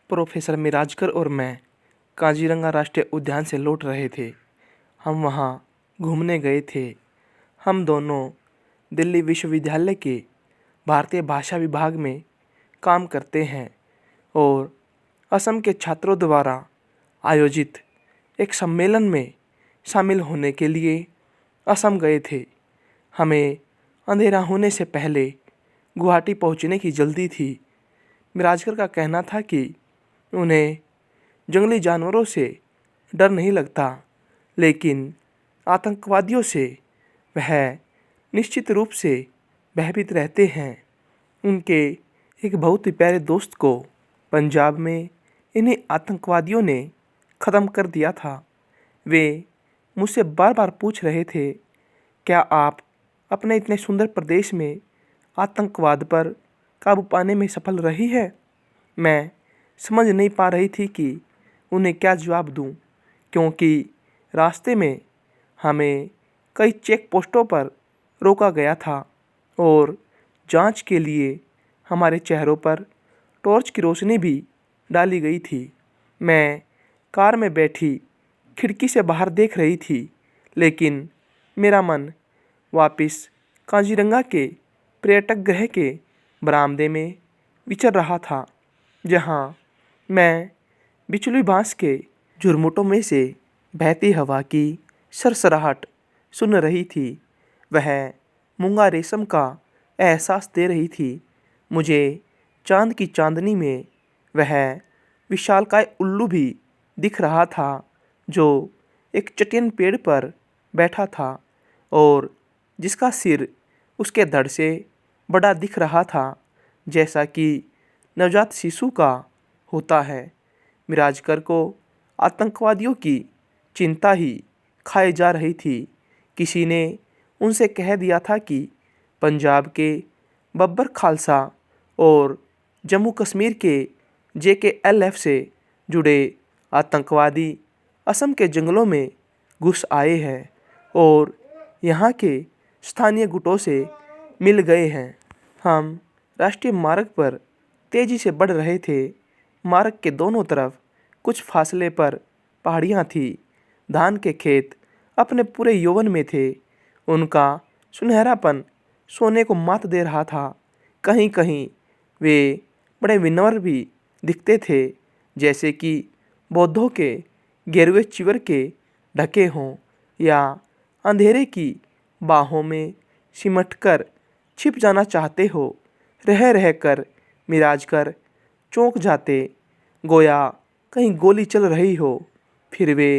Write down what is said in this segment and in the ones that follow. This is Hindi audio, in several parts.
प्रोफेसर मिराजकर और मैं काजीरंगा राष्ट्रीय उद्यान से लौट रहे थे। हम वहाँ घूमने गए थे। हम दोनों दिल्ली विश्वविद्यालय के भारतीय भाषा विभाग में काम करते हैं और असम के छात्रों द्वारा आयोजित एक सम्मेलन में शामिल होने के लिए असम गए थे। हमें अंधेरा होने से पहले गुवाहाटी पहुँचने की जल्दी थी। मिराजकर का कहना था कि उन्हें जंगली जानवरों से डर नहीं लगता, लेकिन आतंकवादियों से वह निश्चित रूप से भयभीत रहते हैं। उनके एक बहुत ही प्यारे दोस्त को पंजाब में इन्हीं आतंकवादियों ने ख़त्म कर दिया था। वे मुझसे बार बार पूछ रहे थे, क्या आप अपने इतने सुंदर प्रदेश में आतंकवाद पर काबू पाने में सफल रही है? मैं समझ नहीं पा रही थी कि उन्हें क्या जवाब दूं, क्योंकि रास्ते में हमें कई चेक पोस्टों पर रोका गया था और जांच के लिए हमारे चेहरों पर टॉर्च की रोशनी भी डाली गई थी। मैं कार में बैठी खिड़की से बाहर देख रही थी, लेकिन मेरा मन वापस काजीरंगा के पर्यटक गृह के बरामदे में विचर रहा था, जहाँ मैं बिचली बाँस के झुरमुटों में से बहती हवा की सरसराहट सुन रही थी। वह मूंगा रेशम का एहसास दे रही थी। मुझे चांद की चांदनी में वह विशालकाय उल्लू भी दिख रहा था, जो एक चटियन पेड़ पर बैठा था और जिसका सिर उसके धड़ से बड़ा दिख रहा था, जैसा कि नवजात शिशु का होता है। मिराजकर को आतंकवादियों की चिंता ही खाए जा रही थी। किसी ने उनसे कह दिया था कि पंजाब के बब्बर खालसा और जम्मू कश्मीर के JKLF से जुड़े आतंकवादी असम के जंगलों में घुस आए हैं और यहाँ के स्थानीय गुटों से मिल गए हैं। हम राष्ट्रीय मार्ग पर तेज़ी से बढ़ रहे थे। मार्ग के दोनों तरफ कुछ फासले पर पहाड़ियाँ थीं। धान के खेत अपने पूरे यौवन में थे। उनका सुनहरापन सोने को मात दे रहा था। कहीं कहीं वे बड़े विनम्र भी दिखते थे, जैसे कि बौद्धों के गेरुए चिवर के ढके हों या अंधेरे की बाहों में सिमटकर छिप जाना चाहते हो। रह रह कर मिराजकर चौंक जाते, गोया कहीं गोली चल रही हो। फिर वे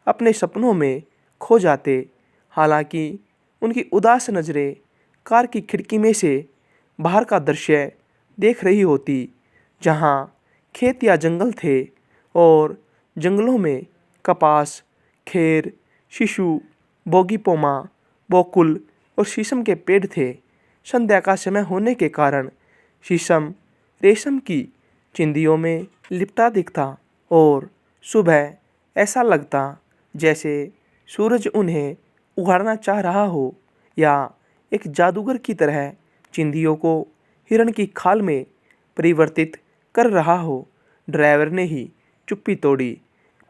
अपने सपनों में खो जाते। हालांकि उनकी उदास नज़रें कार की खिड़की में से बाहर का दृश्य देख रही होती, जहां खेत या जंगल थे और जंगलों में कपास, खेर, शिशु, बोगीपोमा, बोकुल और शीशम के पेड़ थे। संध्या का समय होने के कारण शीशम रेशम की चिंदियों में लिपटा दिखता और सुबह ऐसा लगता जैसे सूरज उन्हें उघाड़ना चाह रहा हो या एक जादूगर की तरह चिंदियों को हिरण की खाल में परिवर्तित कर रहा हो। ड्राइवर ने ही चुप्पी तोड़ी।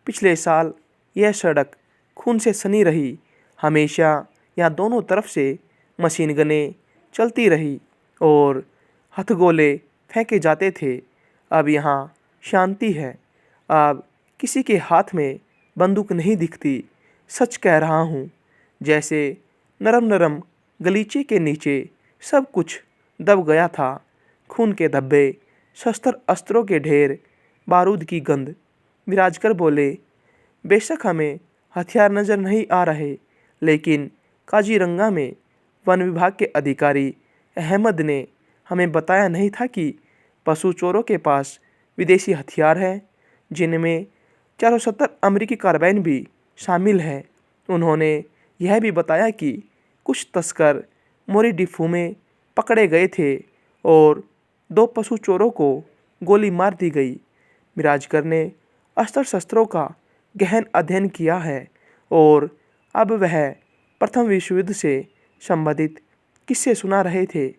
पिछले साल यह सड़क खून से सनी रही। हमेशा यहाँ दोनों तरफ से मशीन गनें चलती रही और हथगोले फेंके जाते थे। अब यहाँ शांति है। अब किसी के हाथ में बंदूक नहीं दिखती। सच कह रहा हूँ, जैसे नरम नरम गलीचे के नीचे सब कुछ दब गया था। खून के धब्बे, शस्त्र अस्त्रों के ढेर, बारूद की गंध। विराजकर बोले, बेशक हमें हथियार नज़र नहीं आ रहे, लेकिन काजीरंगा में वन विभाग के अधिकारी अहमद ने हमें बताया नहीं था कि पशु चोरों के पास विदेशी हथियार हैं, जिनमें 470 अमेरिकी कार्बाइन भी शामिल है। उन्होंने यह भी बताया कि कुछ तस्कर मोरी डिफू में पकड़े गए थे और 2 पशु चोरों को गोली मार दी गई। मिराजकर ने अस्त्र शस्त्रों का गहन अध्ययन किया है और अब वह प्रथम विश्व युद्ध से संबंधित किस्से सुना रहे थे।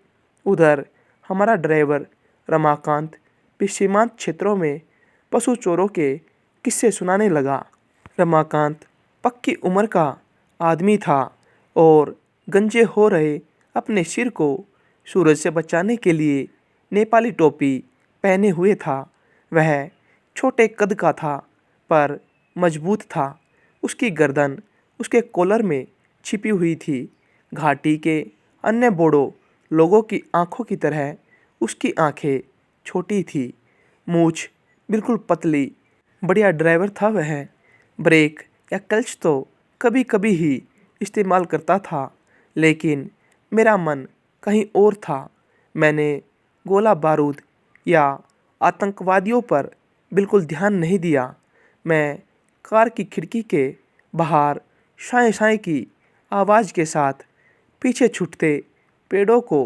उधर हमारा ड्राइवर रमाकांत भी सीमांत क्षेत्रों में पशु चोरों के किस्से सुनाने लगा। रमाकांत पक्की उम्र का आदमी था और गंजे हो रहे अपने सिर को सूरज से बचाने के लिए नेपाली टोपी पहने हुए था। वह छोटे कद का था पर मजबूत था। उसकी गर्दन उसके कॉलर में छिपी हुई थी। घाटी के अन्य बोडो लोगों की आंखों की तरह उसकी आंखें छोटी थी। मूछ बिल्कुल पतली। बढ़िया ड्राइवर था वह। ब्रेक या क्लच तो कभी कभी ही इस्तेमाल करता था, लेकिन मेरा मन कहीं और था। मैंने गोला बारूद या आतंकवादियों पर बिल्कुल ध्यान नहीं दिया। मैं कार की खिड़की के बाहर शाय शाय की आवाज़ के साथ पीछे छूटते पेड़ों को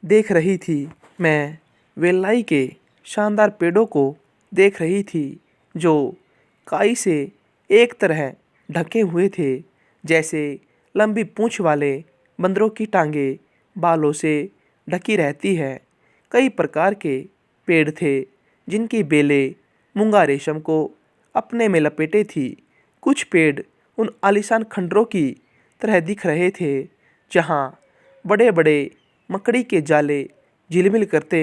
देख रही थी। मैं वेल्लाई के शानदार पेड़ों को देख रही थी जो काई से एक तरह ढके हुए थे, जैसे लंबी पूंछ वाले बंदरों की टांगें बालों से ढकी रहती है। कई प्रकार के पेड़ थे जिनकी बेलें मूंगा रेशम को अपने में लपेटे थी। कुछ पेड़ उन आलीशान खंडरों की तरह दिख रहे थे जहाँ बड़े बड़े मकड़ी के जाले झिलमिल करते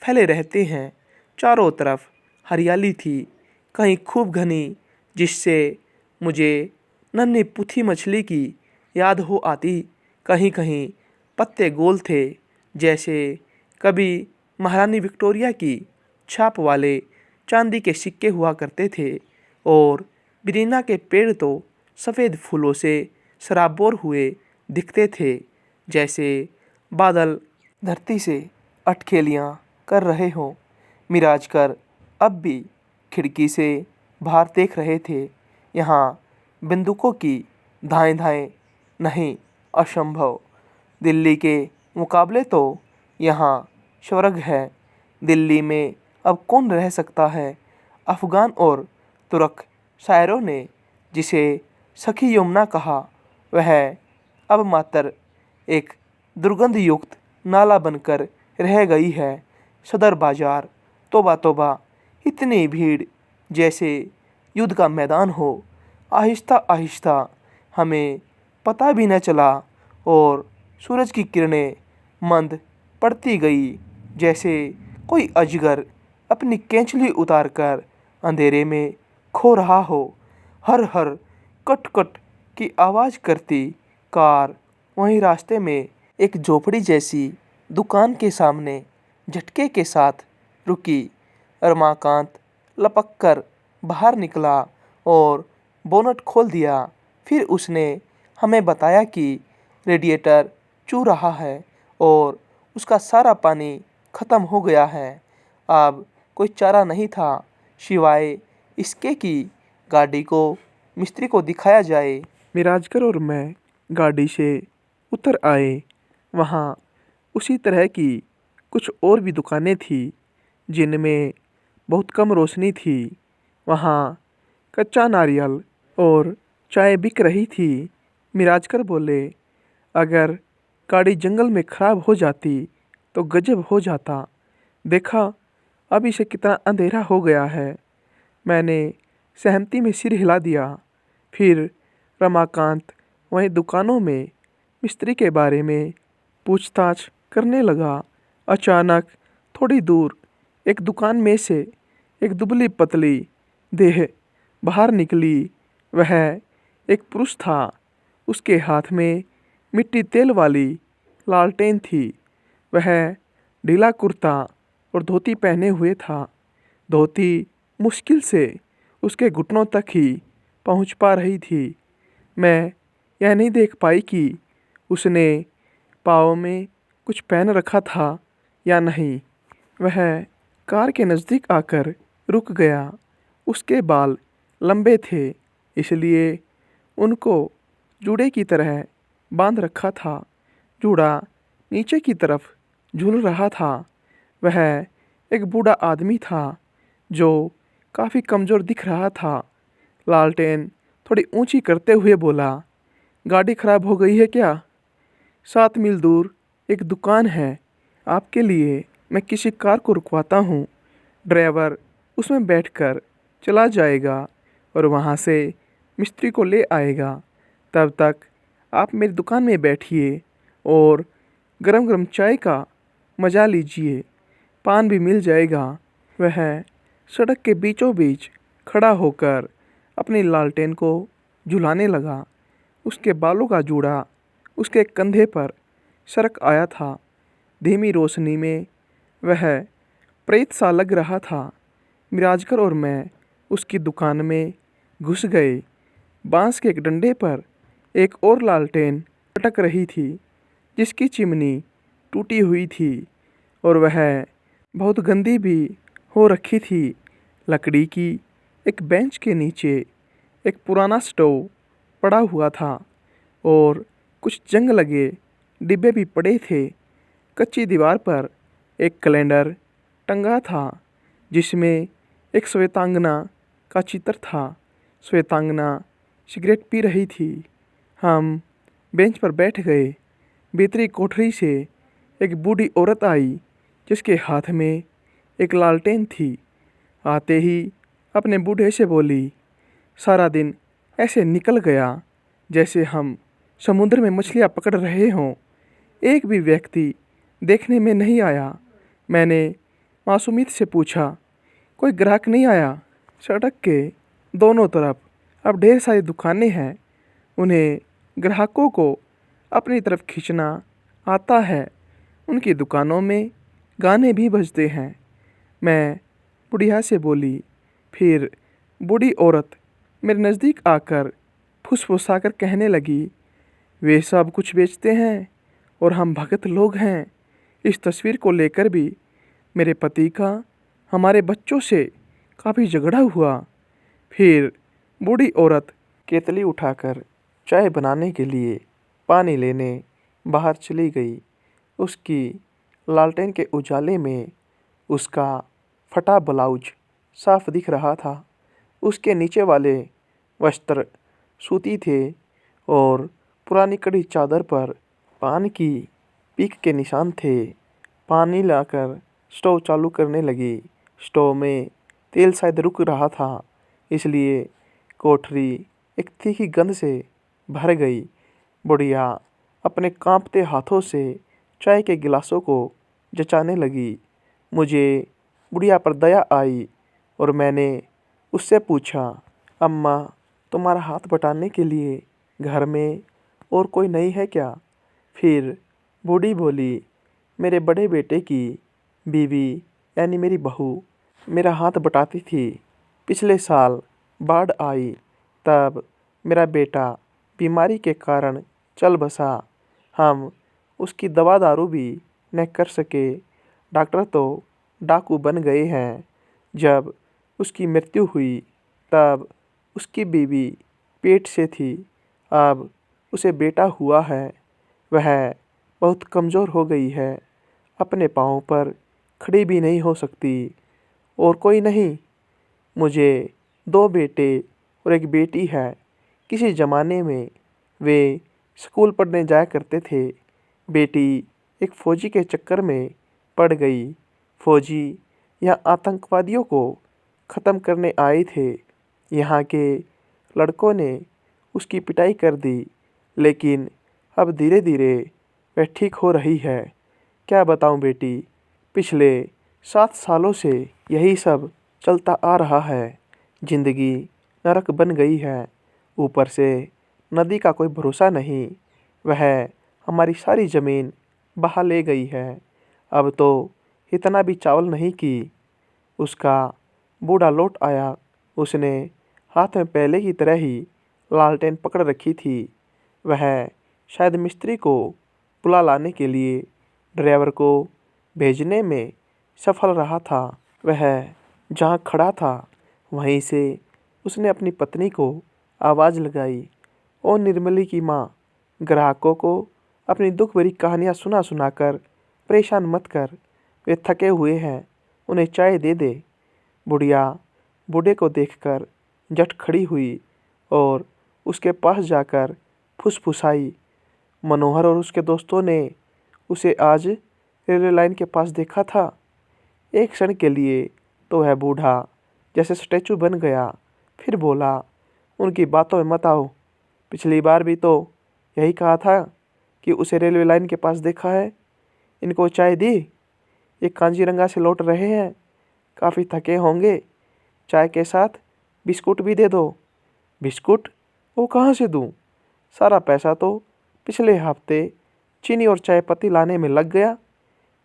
फैले रहते हैं। चारों तरफ हरियाली थी, कहीं खूब घनी, जिससे मुझे नन्ही पुथी मछली की याद हो आती। कहीं कहीं पत्ते गोल थे, जैसे कभी महारानी विक्टोरिया की छाप वाले चांदी के सिक्के हुआ करते थे। और बिरीना के पेड़ तो सफ़ेद फूलों से सराबोर हुए दिखते थे, जैसे बादल धरती से अटखेलियाँ कर रहे हों। मिराजकर अब भी खिड़की से बाहर देख रहे थे। यहाँ बंदूकों की धाएँ धाएँ नहीं, असंभव। दिल्ली के मुकाबले तो यहाँ स्वर्ग है। दिल्ली में अब कौन रह सकता है? अफ़गान और तुर्क शायरों ने जिसे सखी यमुना कहा, वह अब मात्र एक दुर्गंधयुक्त नाला बनकर रह गई है। सदर बाजार, तौबा तौबा, इतनी भीड़ जैसे युद्ध का मैदान हो। आहिस्ता आहिस्ता हमें पता भी न चला और सूरज की किरणें मंद पड़ती गई, जैसे कोई अजगर अपनी केंचली उतारकर अंधेरे में खो रहा हो। हर हर कट कट की आवाज़ करती कार वहीं रास्ते में एक झोपड़ी जैसी दुकान के सामने झटके के साथ रुकी। रमाकांत लपक कर बाहर निकला और बोनट खोल दिया। फिर उसने हमें बताया कि रेडिएटर चू रहा है और उसका सारा पानी ख़त्म हो गया है। अब कोई चारा नहीं था सिवाय इसके कि गाड़ी को मिस्त्री को दिखाया जाए। मिराजकर और मैं गाड़ी से उतर आए। वहाँ उसी तरह की कुछ और भी दुकानें थी जिनमें बहुत कम रोशनी थी। वहाँ कच्चा नारियल और चाय बिक रही थी। मिराजकर बोले, अगर गाड़ी जंगल में ख़राब हो जाती तो गजब हो जाता। देखा अभी से कितना अंधेरा हो गया है। मैंने सहमति में सिर हिला दिया। फिर रमाकांत वहीं दुकानों में मिस्त्री के बारे में पूछताछ करने लगा। अचानक थोड़ी दूर एक दुकान में से एक दुबली पतली देह बाहर निकली। वह एक पुरुष था। उसके हाथ में मिट्टी तेल वाली लालटेन थी। वह ढीला कुर्ता और धोती पहने हुए था। धोती मुश्किल से उसके घुटनों तक ही पहुंच पा रही थी। मैं यह नहीं देख पाई कि उसने पाँव में कुछ पहन रखा था या नहीं। वह कार के नज़दीक आकर रुक गया। उसके बाल लंबे थे, इसलिए उनको जूड़े की तरह बांध रखा था। जूड़ा नीचे की तरफ झूल रहा था। वह एक बूढ़ा आदमी था जो काफ़ी कमज़ोर दिख रहा था। लालटेन थोड़ी ऊंची करते हुए बोला, गाड़ी ख़राब हो गई है क्या? 7 मील दूर एक दुकान है, आपके लिए मैं किसी कार को रुकवाता हूँ। ड्राइवर उसमें बैठकर चला जाएगा और वहाँ से मिस्त्री को ले आएगा। तब तक आप मेरी दुकान में बैठिए और गरम गरम चाय का मज़ा लीजिए। पान भी मिल जाएगा। वह सड़क के बीचों बीच खड़ा होकर अपनी लालटेन को झुलाने लगा। उसके बालों का जूड़ा उसके कंधे पर सरक आया था। धीमी रोशनी में वह प्रेत सा लग रहा था। मिराजकर और मैं उसकी दुकान में घुस गए। बांस के एक डंडे पर एक और लालटेन लटक रही थी, जिसकी चिमनी टूटी हुई थी और वह बहुत गंदी भी हो रखी थी। लकड़ी की एक बेंच के नीचे एक पुराना स्टोव पड़ा हुआ था और कुछ जंग लगे डिब्बे भी पड़े थे। कच्ची दीवार पर एक कैलेंडर टंगा था, जिसमें एक श्वेतांगना का चित्र था। श्वेतांगना सिगरेट पी रही थी। हम बेंच पर बैठ गए। भीतरी कोठरी से एक बूढ़ी औरत आई, जिसके हाथ में एक लालटेन थी। आते ही अपने बूढ़े से बोली, सारा दिन ऐसे निकल गया जैसे हम समुद्र में मछलियाँ पकड़ रहे हों। एक भी व्यक्ति देखने में नहीं आया। मैंने मासूमियत से पूछा, कोई ग्राहक नहीं आया? सड़क के दोनों तरफ अब ढेर सारी दुकानें हैं। उन्हें ग्राहकों को अपनी तरफ खींचना आता है। उनकी दुकानों में गाने भी बजते हैं। मैं बुढ़िया से बोली। फिर बूढ़ी औरत मेरे नज़दीक आकर फुसफुसाकर कहने लगी, वे सब कुछ बेचते हैं और हम भगत लोग हैं। इस तस्वीर को लेकर भी मेरे पति का हमारे बच्चों से काफ़ी झगड़ा हुआ। फिर बूढ़ी औरत केतली उठाकर चाय बनाने के लिए पानी लेने बाहर चली गई। उसकी लालटेन के उजाले में उसका फटा ब्लाउज साफ दिख रहा था। उसके नीचे वाले वस्त्र सूती थे और पुरानी कड़ी चादर पर पान की पीक के निशान थे। पानी लाकर स्टोव चालू करने लगी। स्टोव में तेल शायद रुक रहा था, इसलिए कोठरी एक तीखी गंध से भर गई। बुढ़िया अपने कांपते हाथों से चाय के गिलासों को जचाने लगी। मुझे बुढ़िया पर दया आई और मैंने उससे पूछा, अम्मा, तुम्हारा हाथ बटाने के लिए घर में और कोई नहीं है क्या? फिर बूढ़ी बोली, मेरे बड़े बेटे की बीवी यानी मेरी बहू मेरा हाथ बटाती थी। पिछले साल बाढ़ आई, तब मेरा बेटा बीमारी के कारण चल बसा। हम उसकी दवा दारू भी न कर सके। डॉक्टर तो डाकू बन गए हैं। जब उसकी मृत्यु हुई तब उसकी बीवी पेट से थी। अब उसे बेटा हुआ है। वह बहुत कमज़ोर हो गई है। अपने पाँव पर खड़ी भी नहीं हो सकती। और कोई नहीं। मुझे 2 बेटे और एक बेटी है। किसी ज़माने में वे स्कूल पढ़ने जाया करते थे। बेटी एक फ़ौजी के चक्कर में पड़ गई। फ़ौजी यहाँ आतंकवादियों को ख़त्म करने आए थे। यहाँ के लड़कों ने उसकी पिटाई कर दी, लेकिन अब धीरे धीरे वह ठीक हो रही है। क्या बताऊँ बेटी, पिछले 7 सालों से यही सब चलता आ रहा है। ज़िंदगी नरक बन गई है। ऊपर से नदी का कोई भरोसा नहीं। वह हमारी सारी ज़मीन बहा ले गई है। अब तो इतना भी चावल नहीं कि उसका बूढ़ा लौट आया। उसने हाथ में पहले की तरह ही लालटेन पकड़ रखी थी। वह शायद मिस्त्री को बुला लाने के लिए ड्राइवर को भेजने में सफल रहा था। वह जहाँ खड़ा था वहीं से उसने अपनी पत्नी को आवाज़ लगाई, ओ निर्मली की माँ, ग्राहकों को अपनी दुख भरी कहानियाँ सुना सुनाकर परेशान मत कर। वे थके हुए हैं, उन्हें चाय दे दे। बुढ़िया बूढ़े को देखकर झट खड़ी हुई और उसके पास जाकर फुसफुसाई। मनोहर और उसके दोस्तों ने उसे आज रेलवे लाइन के पास देखा था। एक क्षण के लिए तो वह बूढ़ा जैसे स्टैचू बन गया। फिर बोला, उनकी बातों में मत आओ। पिछली बार भी तो यही कहा था कि उसे रेलवे लाइन के पास देखा है। इनको चाय दी? ये कांजीरंगा से लौट रहे हैं, काफ़ी थके होंगे। चाय के साथ बिस्कुट भी दे दो। बिस्कुट? वो कहाँ से दूँ? सारा पैसा तो पिछले हफ्ते चीनी और चाय पत्ती लाने में लग गया।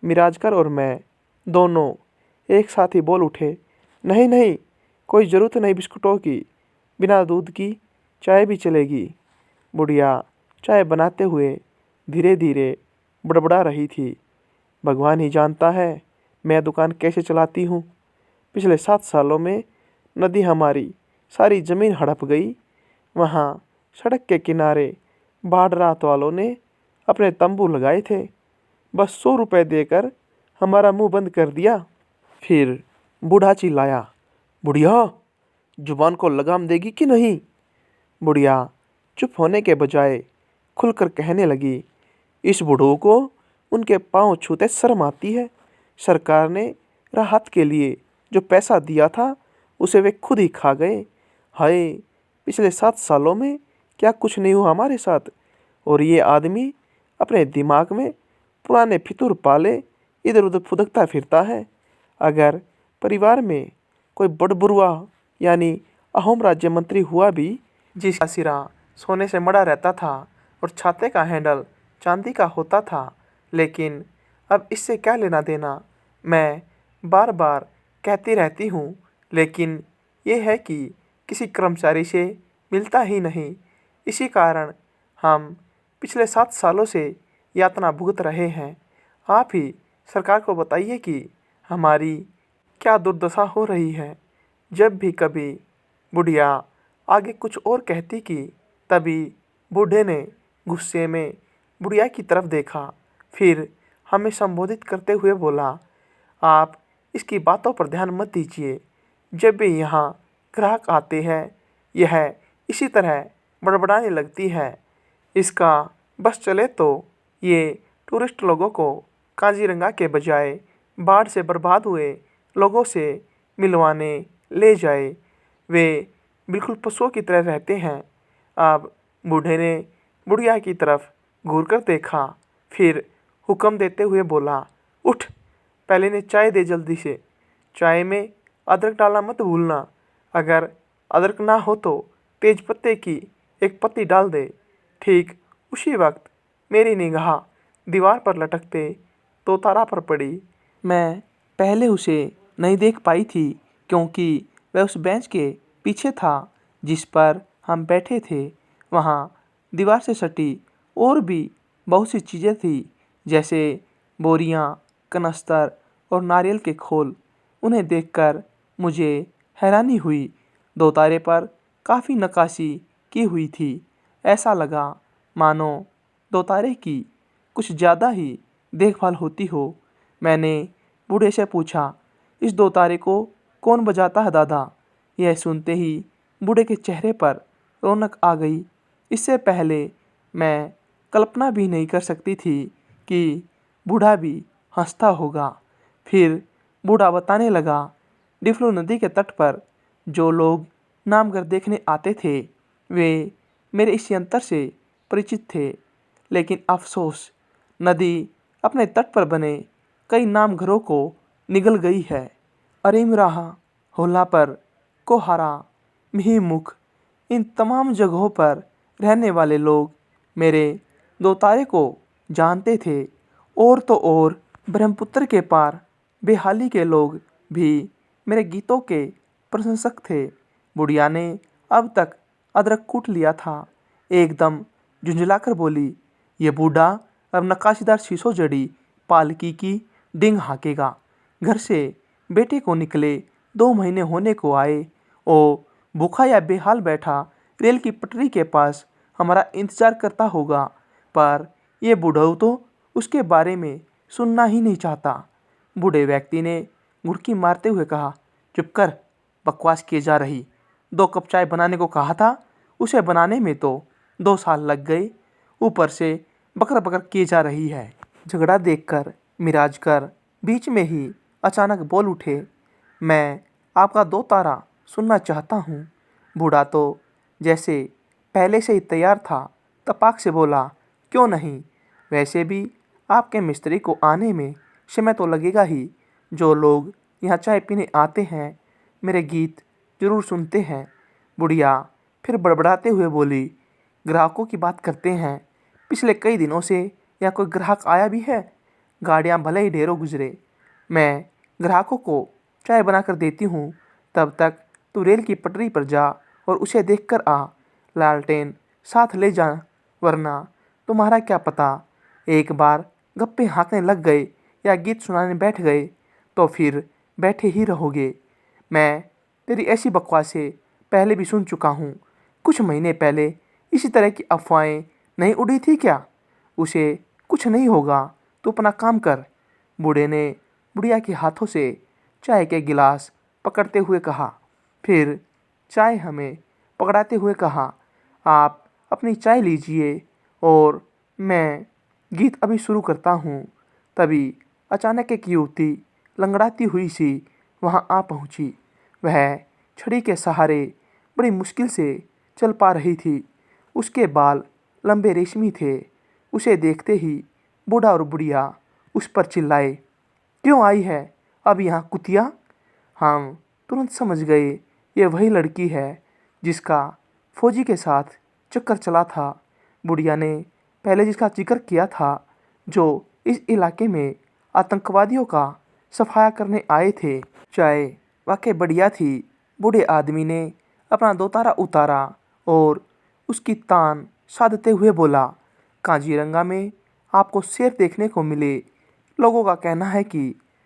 मिराजकर और मैं दोनों एक साथ ही बोल उठे, नहीं नहीं, कोई ज़रूरत नहीं बिस्कुटों की, बिना दूध की चाय भी चलेगी। बुढ़िया चाय बनाते हुए धीरे धीरे बड़बड़ा रही थी, भगवान ही जानता है मैं दुकान कैसे चलाती हूँ। पिछले 7 सालों में नदी हमारी सारी ज़मीन हड़प गई। वहाँ सड़क के किनारे बाढ़ रात वालों ने अपने तंबू लगाए थे, बस 100 रुपये देकर हमारा मुंह बंद कर दिया। फिर बूढ़ा चिल्लाया, बुढ़िया जुबान को लगाम देगी कि नहीं? बुढ़िया चुप होने के बजाय खुलकर कहने लगी, इस बूढ़ों को उनके पांव छूते शर्म आती है। सरकार ने राहत के लिए जो पैसा दिया था उसे वे खुद ही खा गए। हाय, पिछले 7 सालों में क्या कुछ नहीं हुआ हमारे साथ। और ये आदमी अपने दिमाग में पुराने फितूर पाले इधर उधर फुदकता फिरता है। अगर परिवार में कोई बड़बुरुआ यानी अहोम राज्य मंत्री हुआ भी, जिसका सिरा सोने से मड़ा रहता था और छाते का हैंडल चांदी का होता था, लेकिन अब इससे क्या लेना देना। मैं बार बार कहती रहती हूँ, लेकिन ये है कि किसी कर्मचारी से मिलता ही नहीं। इसी कारण हम पिछले 7 सालों से यातना भुगत रहे हैं। आप ही सरकार को बताइए कि हमारी क्या दुर्दशा हो रही है। जब भी कभी बुढ़िया आगे कुछ और कहती कि तभी बूढ़े ने गुस्से में बुढ़िया की तरफ देखा, फिर हमें संबोधित करते हुए बोला, आप इसकी बातों पर ध्यान मत दीजिए। जब भी यहाँ ग्राहक आते हैं यह इसी तरह बड़बड़ाने लगती है। इसका बस चले तो ये टूरिस्ट लोगों को काजीरंगा के बजाय बाढ़ से बर्बाद हुए लोगों से मिलवाने ले जाए। वे बिल्कुल पशुओं की तरह रहते हैं। अब बूढ़े ने बुढ़िया की तरफ घूर कर देखा, फिर हुक्म देते हुए बोला, उठ, पहले ने चाय दे जल्दी से। चाय में अदरक डालना मत भूलना। अगर अदरक ना हो तो तेज पत्ते की एक पत्ती डाल दे। ठीक उसी वक्त मेरी निगाह दीवार पर लटकते तोतारा पर पड़ी। मैं पहले उसे नहीं देख पाई थी क्योंकि वह उस बेंच के पीछे था जिस पर हम बैठे थे। वहाँ दीवार से सटी और भी बहुत सी चीज़ें थी, जैसे बोरियां, कनस्तर और नारियल के खोल। उन्हें देखकर मुझे हैरानी हुई। दो तारे पर काफ़ी नक्काशी की हुई थी। ऐसा लगा मानो दो तारे की कुछ ज़्यादा ही देखभाल होती हो। मैंने बूढ़े से पूछा, इस दो तारे को कौन बजाता है दादा? यह सुनते ही बूढ़े के चेहरे पर रौनक आ गई। इससे पहले मैं कल्पना भी नहीं कर सकती थी कि बूढ़ा भी हंसता होगा। फिर बूढ़ा बताने लगा, डिफलू नदी के तट पर जो लोग नामघर देखने आते थे वे मेरे इस यंत्र से परिचित थे, लेकिन अफसोस नदी अपने तट पर बने कई नामघरों को निगल गई है। अरीमराहा, होलापर, कोहारा, मिहीमुख, इन तमाम जगहों पर रहने वाले लोग मेरे दो तारे को जानते थे। और तो और ब्रह्मपुत्र के पार बेहाली के लोग भी मेरे गीतों के प्रशंसक थे। बुढ़िया ने अब तक अदरक कूट लिया था। एकदम झुंझलाकर बोली, ये बूढ़ा अब नक्काशीदार शीशों जड़ी पालकी की डिंग हाँकेगा। घर से बेटे को निकले 2 महीने होने को आए। ओ भूखा या बेहाल बैठा रेल की पटरी के पास हमारा इंतजार करता होगा, पर यह बूढ़ऊ तो उसके बारे में सुनना ही नहीं चाहता। बूढ़े व्यक्ति ने गुड़की मारते हुए कहा, चुप कर, बकवास किए जा रही। 2 कप चाय बनाने को कहा था, उसे बनाने में तो 2 साल लग गए, ऊपर से बकर बकर किए जा रही है। झगड़ा देखकर मिराजकर बीच में ही अचानक बोल उठे, मैं आपका 2 तारा सुनना चाहता हूँ। बूढ़ा तो जैसे पहले से ही तैयार था, तपाक से बोला, क्यों नहीं, वैसे भी आपके मिस्त्री को आने में समय तो लगेगा ही। जो लोग यहाँ चाय पीने आते हैं मेरे गीत जरूर सुनते हैं। बुढ़िया फिर बड़बड़ाते हुए बोली, ग्राहकों की बात करते हैं, पिछले कई दिनों से यहाँ कोई ग्राहक आया भी है? गाड़ियाँ भले ही ढेरों गुजरे, मैं ग्राहकों को चाय बना कर देती हूँ, तब तक तू रेल की पटरी पर जा और उसे देख कर आ। लालटेन साथ ले जा, वरना तुम्हारा क्या पता, एक बार गप्पे हाँकने लग गए या गीत सुनाने बैठ गए तो फिर बैठे ही रहोगे। मैं तेरी ऐसी बकवासें पहले भी सुन चुका हूँ। कुछ महीने पहले इसी तरह की अफवाहें नहीं उड़ी थी क्या? उसे कुछ नहीं होगा, तू अपना काम कर। बूढ़े ने बुढ़िया के हाथों से चाय के गिलास पकड़ते हुए कहा, फिर चाय हमें पकड़ाते हुए कहा, आप अपनी चाय लीजिए और मैं गीत अभी शुरू करता हूँ। तभी अचानक एक युवती लंगड़ाती हुई सी वहाँ आ पहुँची। वह छड़ी के सहारे बड़ी मुश्किल से चल पा रही थी। उसके बाल लंबे रेशमी थे। उसे देखते ही बूढ़ा और बुढ़िया उस पर चिल्लाए, क्यों आई है अब यहाँ कुतिया? हम तुरंत समझ गए ये वही लड़की है जिसका फौजी के साथ चक्कर चला था। बुढ़िया ने पहले जिसका जिक्र किया था, जो इस इलाके में आतंकवादियों का सफाया करने आए थे। चाय वाकई बढ़िया थी। बूढ़े आदमी ने अपना दोतारा उतारा और उसकी तान साधते हुए बोला, काजीरंगा में आपको शेर देखने को मिले। लोगों का कहना है कि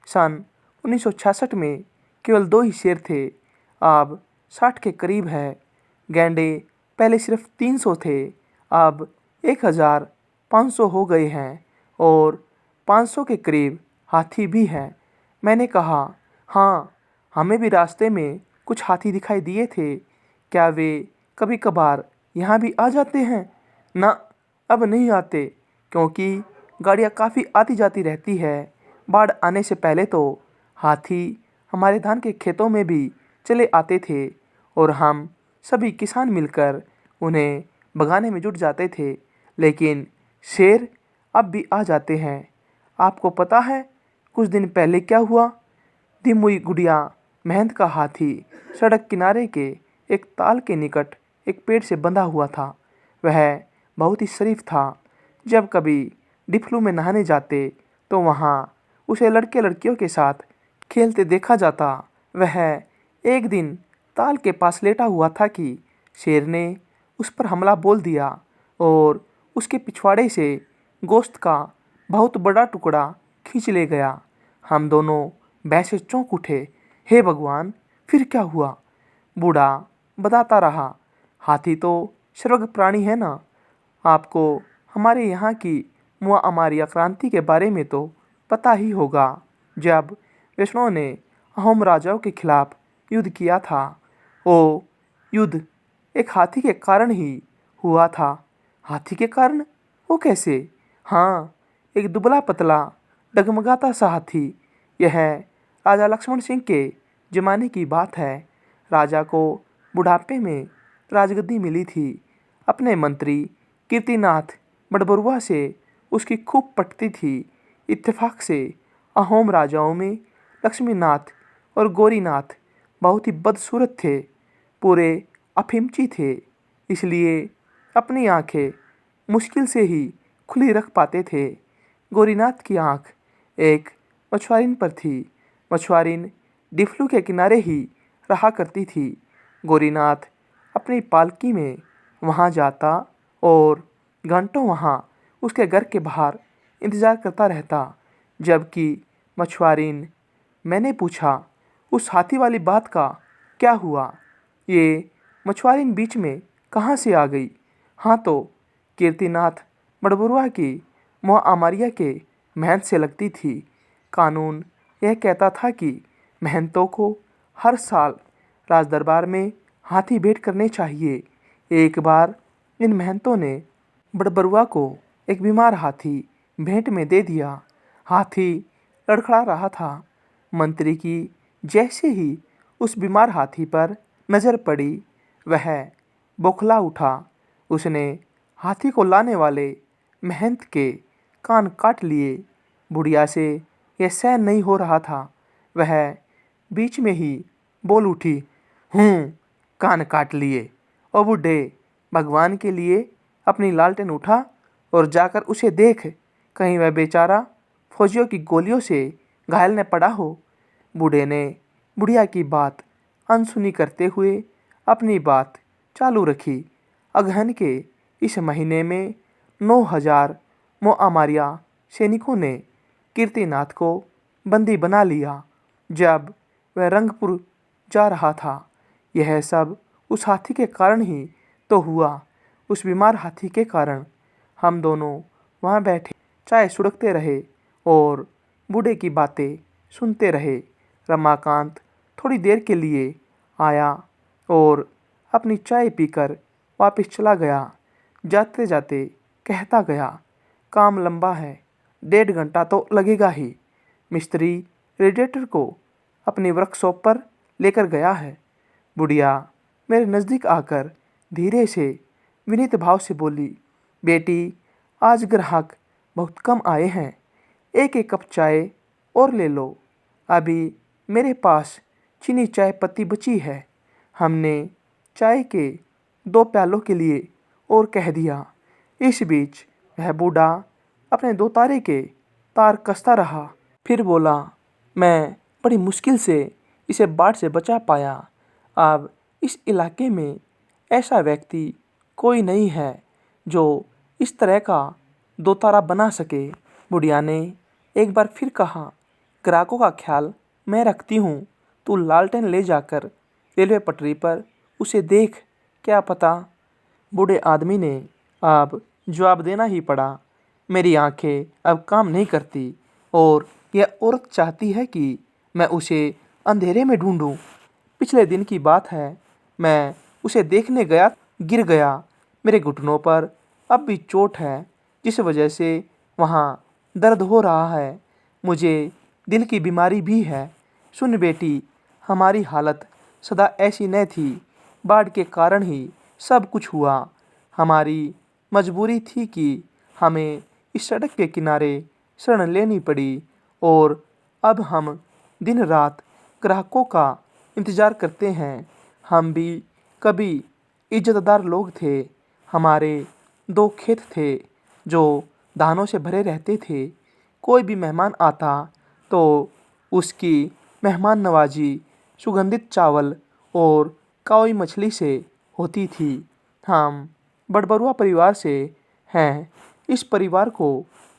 सन 1966 में केवल 2 ही शेर थे, अब 60 के करीब है। गैंडे पहले सिर्फ 300 थे, अब 1500 हो गए हैं और 500 के करीब हाथी भी हैं। मैंने कहा, हाँ, हमें भी रास्ते में कुछ हाथी दिखाई दिए थे। क्या वे कभी कभार यहाँ भी आ जाते हैं? ना, अब नहीं आते, क्योंकि गाड़ियाँ काफ़ी आती जाती रहती है। बाढ़ आने से पहले तो हाथी हमारे धान के खेतों में भी चले आते थे और हम सभी किसान मिलकर उन्हें भगाने में जुट जाते थे। लेकिन शेर अब भी आ जाते हैं। आपको पता है कुछ दिन पहले क्या हुआ? दिमुई गुड़िया महंत का हाथी सड़क किनारे के एक ताल के निकट एक पेड़ से बंधा हुआ था। वह बहुत ही शरीफ था। जब कभी डिफलू में नहाने जाते तो वहाँ उसे लड़के लड़कियों के साथ खेलते देखा जाता। वह एक दिन ताल के पास लेटा हुआ था कि शेर ने उस पर हमला बोल दिया और उसके पिछवाड़े से गोश्त का बहुत बड़ा टुकड़ा खींच ले गया। हम दोनों भय से चौंक उठे। हे भगवान, फिर क्या हुआ? बूढ़ा बताता रहा, हाथी तो सर्वज्ञ प्राणी है ना। आपको हमारे यहाँ की मुआमारिया क्रांति के बारे में तो पता ही होगा। जब वैष्णव ने अहोम राजाओं के खिलाफ युद्ध किया था, वो युद्ध एक हाथी के कारण ही हुआ था। हाथी के कारण? वो कैसे? हाँ, एक दुबला पतला डगमगाता सा हाथी। यह राजा लक्ष्मण सिंह के ज़माने की बात है। राजा को बुढ़ापे में राजगद्दी मिली थी। अपने मंत्री कीर्तिनाथ बड़बरुआ से उसकी खूब पटती थी। इत्तेफाक से अहोम राजाओं में लक्ष्मीनाथ और गौरीनाथ बहुत ही बदसूरत थे, पूरे अफिमची थे, इसलिए अपनी आंखें मुश्किल से ही खुली रख पाते थे। गौरीनाथ की आंख एक मछुआरिन पर थी। मछुआरिन डिफलू के किनारे ही रहा करती थी। गौरीनाथ अपनी पालकी में वहाँ जाता और घंटों वहाँ उसके घर के बाहर इंतज़ार करता रहता, जबकि मछुआरिन। मैंने पूछा, उस हाथी वाली बात का क्या हुआ? ये मछुआरिन बीच में कहाँ से आ गई? हाँ, तो कीर्तिनाथ बड़बरुआ की मुआमारिया के महंत से लगती थी। कानून यह कहता था कि महंतों को हर साल राजदरबार में हाथी भेंट करने चाहिए। एक बार इन महंतों ने बड़बरुआ को एक बीमार हाथी भेंट में दे दिया। हाथी लड़खड़ा रहा था। मंत्री की जैसे ही उस बीमार हाथी पर नज़र पड़ी वह बौखला उठा। उसने हाथी को लाने वाले महंत के कान काट लिए। बुढ़िया से यह सहन नहीं हो रहा था। वह बीच में ही बोल उठी, कान काट लिए। और बूढ़े भगवान के लिए अपनी लालटेन उठा और जाकर उसे देख, कहीं वह बेचारा फौजियों की गोलियों से घायल न पड़ा हो। बूढ़े ने बुढ़िया की बात अनसुनी करते हुए अपनी बात चालू रखी। अगहन के इस महीने में 9,000 मोआमारिया सैनिकों ने कीर्तिनाथ को बंदी बना लिया। जब वह रंगपुर जा रहा था, यह सब उस हाथी के कारण ही तो हुआ। उस बीमार हाथी के कारण हम दोनों वहाँ बैठे चाय सुड़कते रहे और बूढ़े की बातें सुनते रहे। रमाकांत थोड़ी देर के लिए आया और अपनी चाय पीकर वापस चला गया। जाते जाते कहता गया, काम लंबा है, 1.5 घंटा तो लगेगा ही। मिस्त्री रेडिएटर को अपनी वर्कशॉप पर लेकर गया है। बुढ़िया मेरे नज़दीक आकर धीरे से विनीत भाव से बोली, बेटी आज ग्राहक बहुत कम आए हैं, एक एक कप चाय और ले लो। अभी मेरे पास चीनी चाय पत्ती बची है। हमने चाय के 2 प्यालों के लिए और कह दिया। इस बीच वह बूढ़ा अपने 2 तारे के तार कसता रहा। फिर बोला, मैं बड़ी मुश्किल से इसे बाढ़ से बचा पाया। अब इस इलाके में ऐसा व्यक्ति कोई नहीं है जो इस तरह का 2 तारा बना सके। बुढ़िया ने एक बार फिर कहा, ग्राहकों का ख्याल मैं रखती हूँ, तू लालटेन ले जाकर रेलवे पटरी पर उसे देख, क्या पता। बूढ़े आदमी ने अब जवाब देना ही पड़ा, मेरी आंखें अब काम नहीं करती और यह औरत चाहती है कि मैं उसे अंधेरे में ढूंढूं। पिछले दिन की बात है, मैं उसे देखने गया, गिर गया। मेरे घुटनों पर अब भी चोट है, जिस वजह से वहाँ दर्द हो रहा है। मुझे दिल की बीमारी भी है। सुन बेटी, हमारी हालत सदा ऐसी न थी। बाढ़ के कारण ही सब कुछ हुआ। हमारी मजबूरी थी कि हमें इस सड़क के किनारे शरण लेनी पड़ी और अब हम दिन रात ग्राहकों का इंतज़ार करते हैं। हम भी कभी इज्जतदार लोग थे। हमारे 2 खेत थे जो धानों से भरे रहते थे। कोई भी मेहमान आता तो उसकी मेहमान नवाजी सुगंधित चावल और काई मछली से होती थी। हम बड़बरुआ परिवार से हैं। इस परिवार को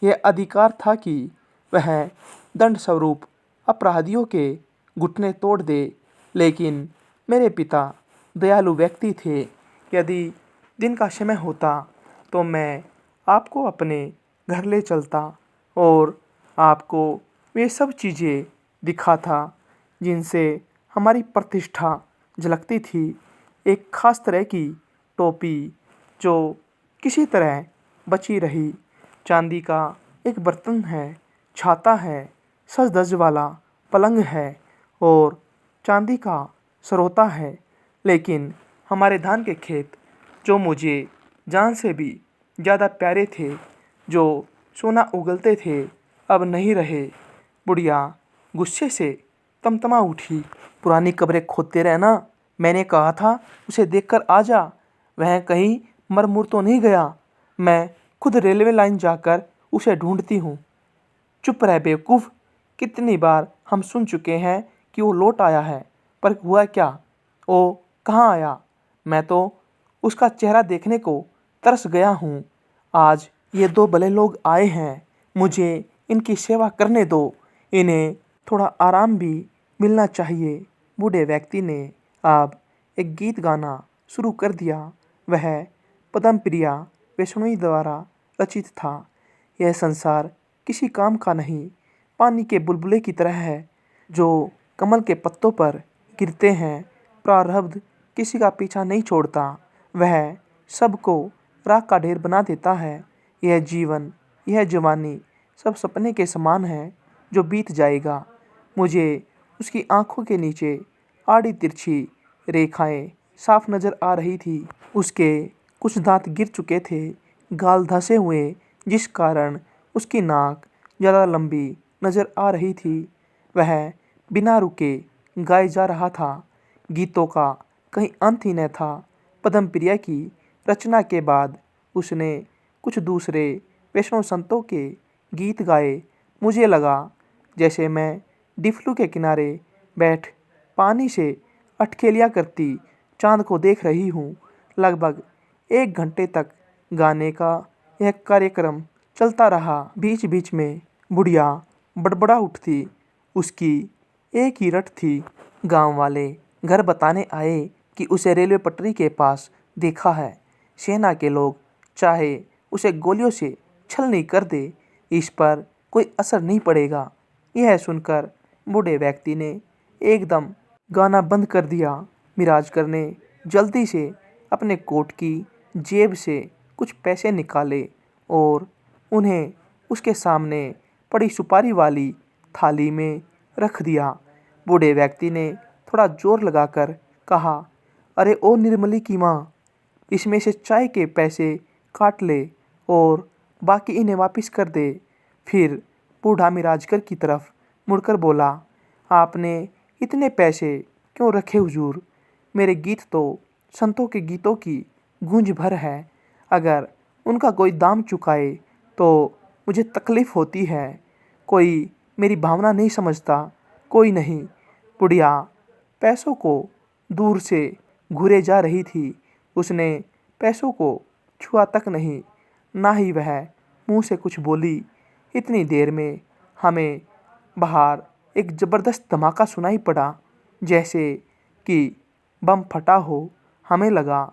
यह अधिकार था कि वह दंड स्वरूप अपराधियों के घुटने तोड़ दे, लेकिन मेरे पिता दयालु व्यक्ति थे। यदि दिन का समय होता तो मैं आपको अपने घर ले चलता और आपको वे सब चीज़ें दिखाता जिनसे हमारी प्रतिष्ठा झलकती थी। एक खास तरह की टोपी जो किसी तरह बची रही, चांदी का एक बर्तन है, छाता है, सज धज वाला पलंग है और चांदी का सरोता है। लेकिन हमारे धान के खेत जो मुझे जान से भी ज़्यादा प्यारे थे, जो सोना उगलते थे, अब नहीं रहे। बुढ़िया गुस्से से तमतमा उठी, पुरानी कब्रें खोदते रहना, मैंने कहा था उसे देखकर आ जा। वह कहीं मर मुर तो नहीं गया। मैं खुद रेलवे लाइन जाकर उसे ढूंढती हूँ। चुप रह बेवकूफ़, कितनी बार हम सुन चुके हैं कि वो लौट आया है, पर हुआ क्या? वो कहाँ आया? मैं तो उसका चेहरा देखने को तरस गया हूँ। आज ये 2 भले लोग आए हैं, मुझे इनकी सेवा करने दो। इन्हें थोड़ा आराम भी मिलना चाहिए। बूढ़े व्यक्ति ने अब एक गीत गाना शुरू कर दिया। वह पद्मप्रिया वैष्णवी द्वारा रचित था। यह संसार किसी काम का नहीं, पानी के बुलबुले की तरह है जो कमल के पत्तों पर गिरते हैं। प्रारब्ध किसी का पीछा नहीं छोड़ता, वह सबको राख का ढेर बना देता है। यह जीवन, यह जवानी सब सपने के समान है जो बीत जाएगा। मुझे उसकी आंखों के नीचे आड़ी तिरछी रेखाएं साफ नजर आ रही थी। उसके कुछ दांत गिर चुके थे, गाल धंसे हुए, जिस कारण उसकी नाक ज़्यादा लंबी नजर आ रही थी। वह बिना रुके गाए जा रहा था। गीतों का कहीं अंत ही न था। पद्म प्रिया की रचना के बाद उसने कुछ दूसरे वैष्णव संतों के गीत गाए। मुझे लगा जैसे मैं डिफलू के किनारे बैठ पानी से अटखेलियाँ करती चांद को देख रही हूँ। लगभग 1 घंटे तक गाने का यह कार्यक्रम चलता रहा। बीच बीच में बुढ़िया बड़बड़ा उठती। उसकी एक ही रट थी। गांव वाले घर बताने आए कि उसे रेलवे पटरी के पास देखा है। सेना के लोग चाहे उसे गोलियों से छलनी कर दे, इस पर कोई असर नहीं पड़ेगा। यह सुनकर बूढ़े व्यक्ति ने एकदम गाना बंद कर दिया। मिराजकर ने जल्दी से अपने कोट की जेब से कुछ पैसे निकाले और उन्हें उसके सामने पड़ी सुपारी वाली थाली में रख दिया। बूढ़े व्यक्ति ने थोड़ा जोर लगाकर कहा, अरे ओ निर्मली की माँ, इसमें से चाय के पैसे काट ले और बाकी इन्हें वापस कर दे। फिर बूढ़ा मिराजकर की तरफ मुड़कर बोला, आपने इतने पैसे क्यों रखे हुजूर? मेरे गीत तो संतों के गीतों की गूंज भर है। अगर उनका कोई दाम चुकाए तो मुझे तकलीफ़ होती है। कोई मेरी भावना नहीं समझता, कोई नहीं। बुढ़िया पैसों को दूर से घूरे जा रही थी। उसने पैसों को छुआ तक नहीं, ना ही वह मुंह से कुछ बोली। इतनी देर में हमें बाहर एक ज़बरदस्त धमाका सुनाई पड़ा, जैसे कि बम फटा हो। हमें लगा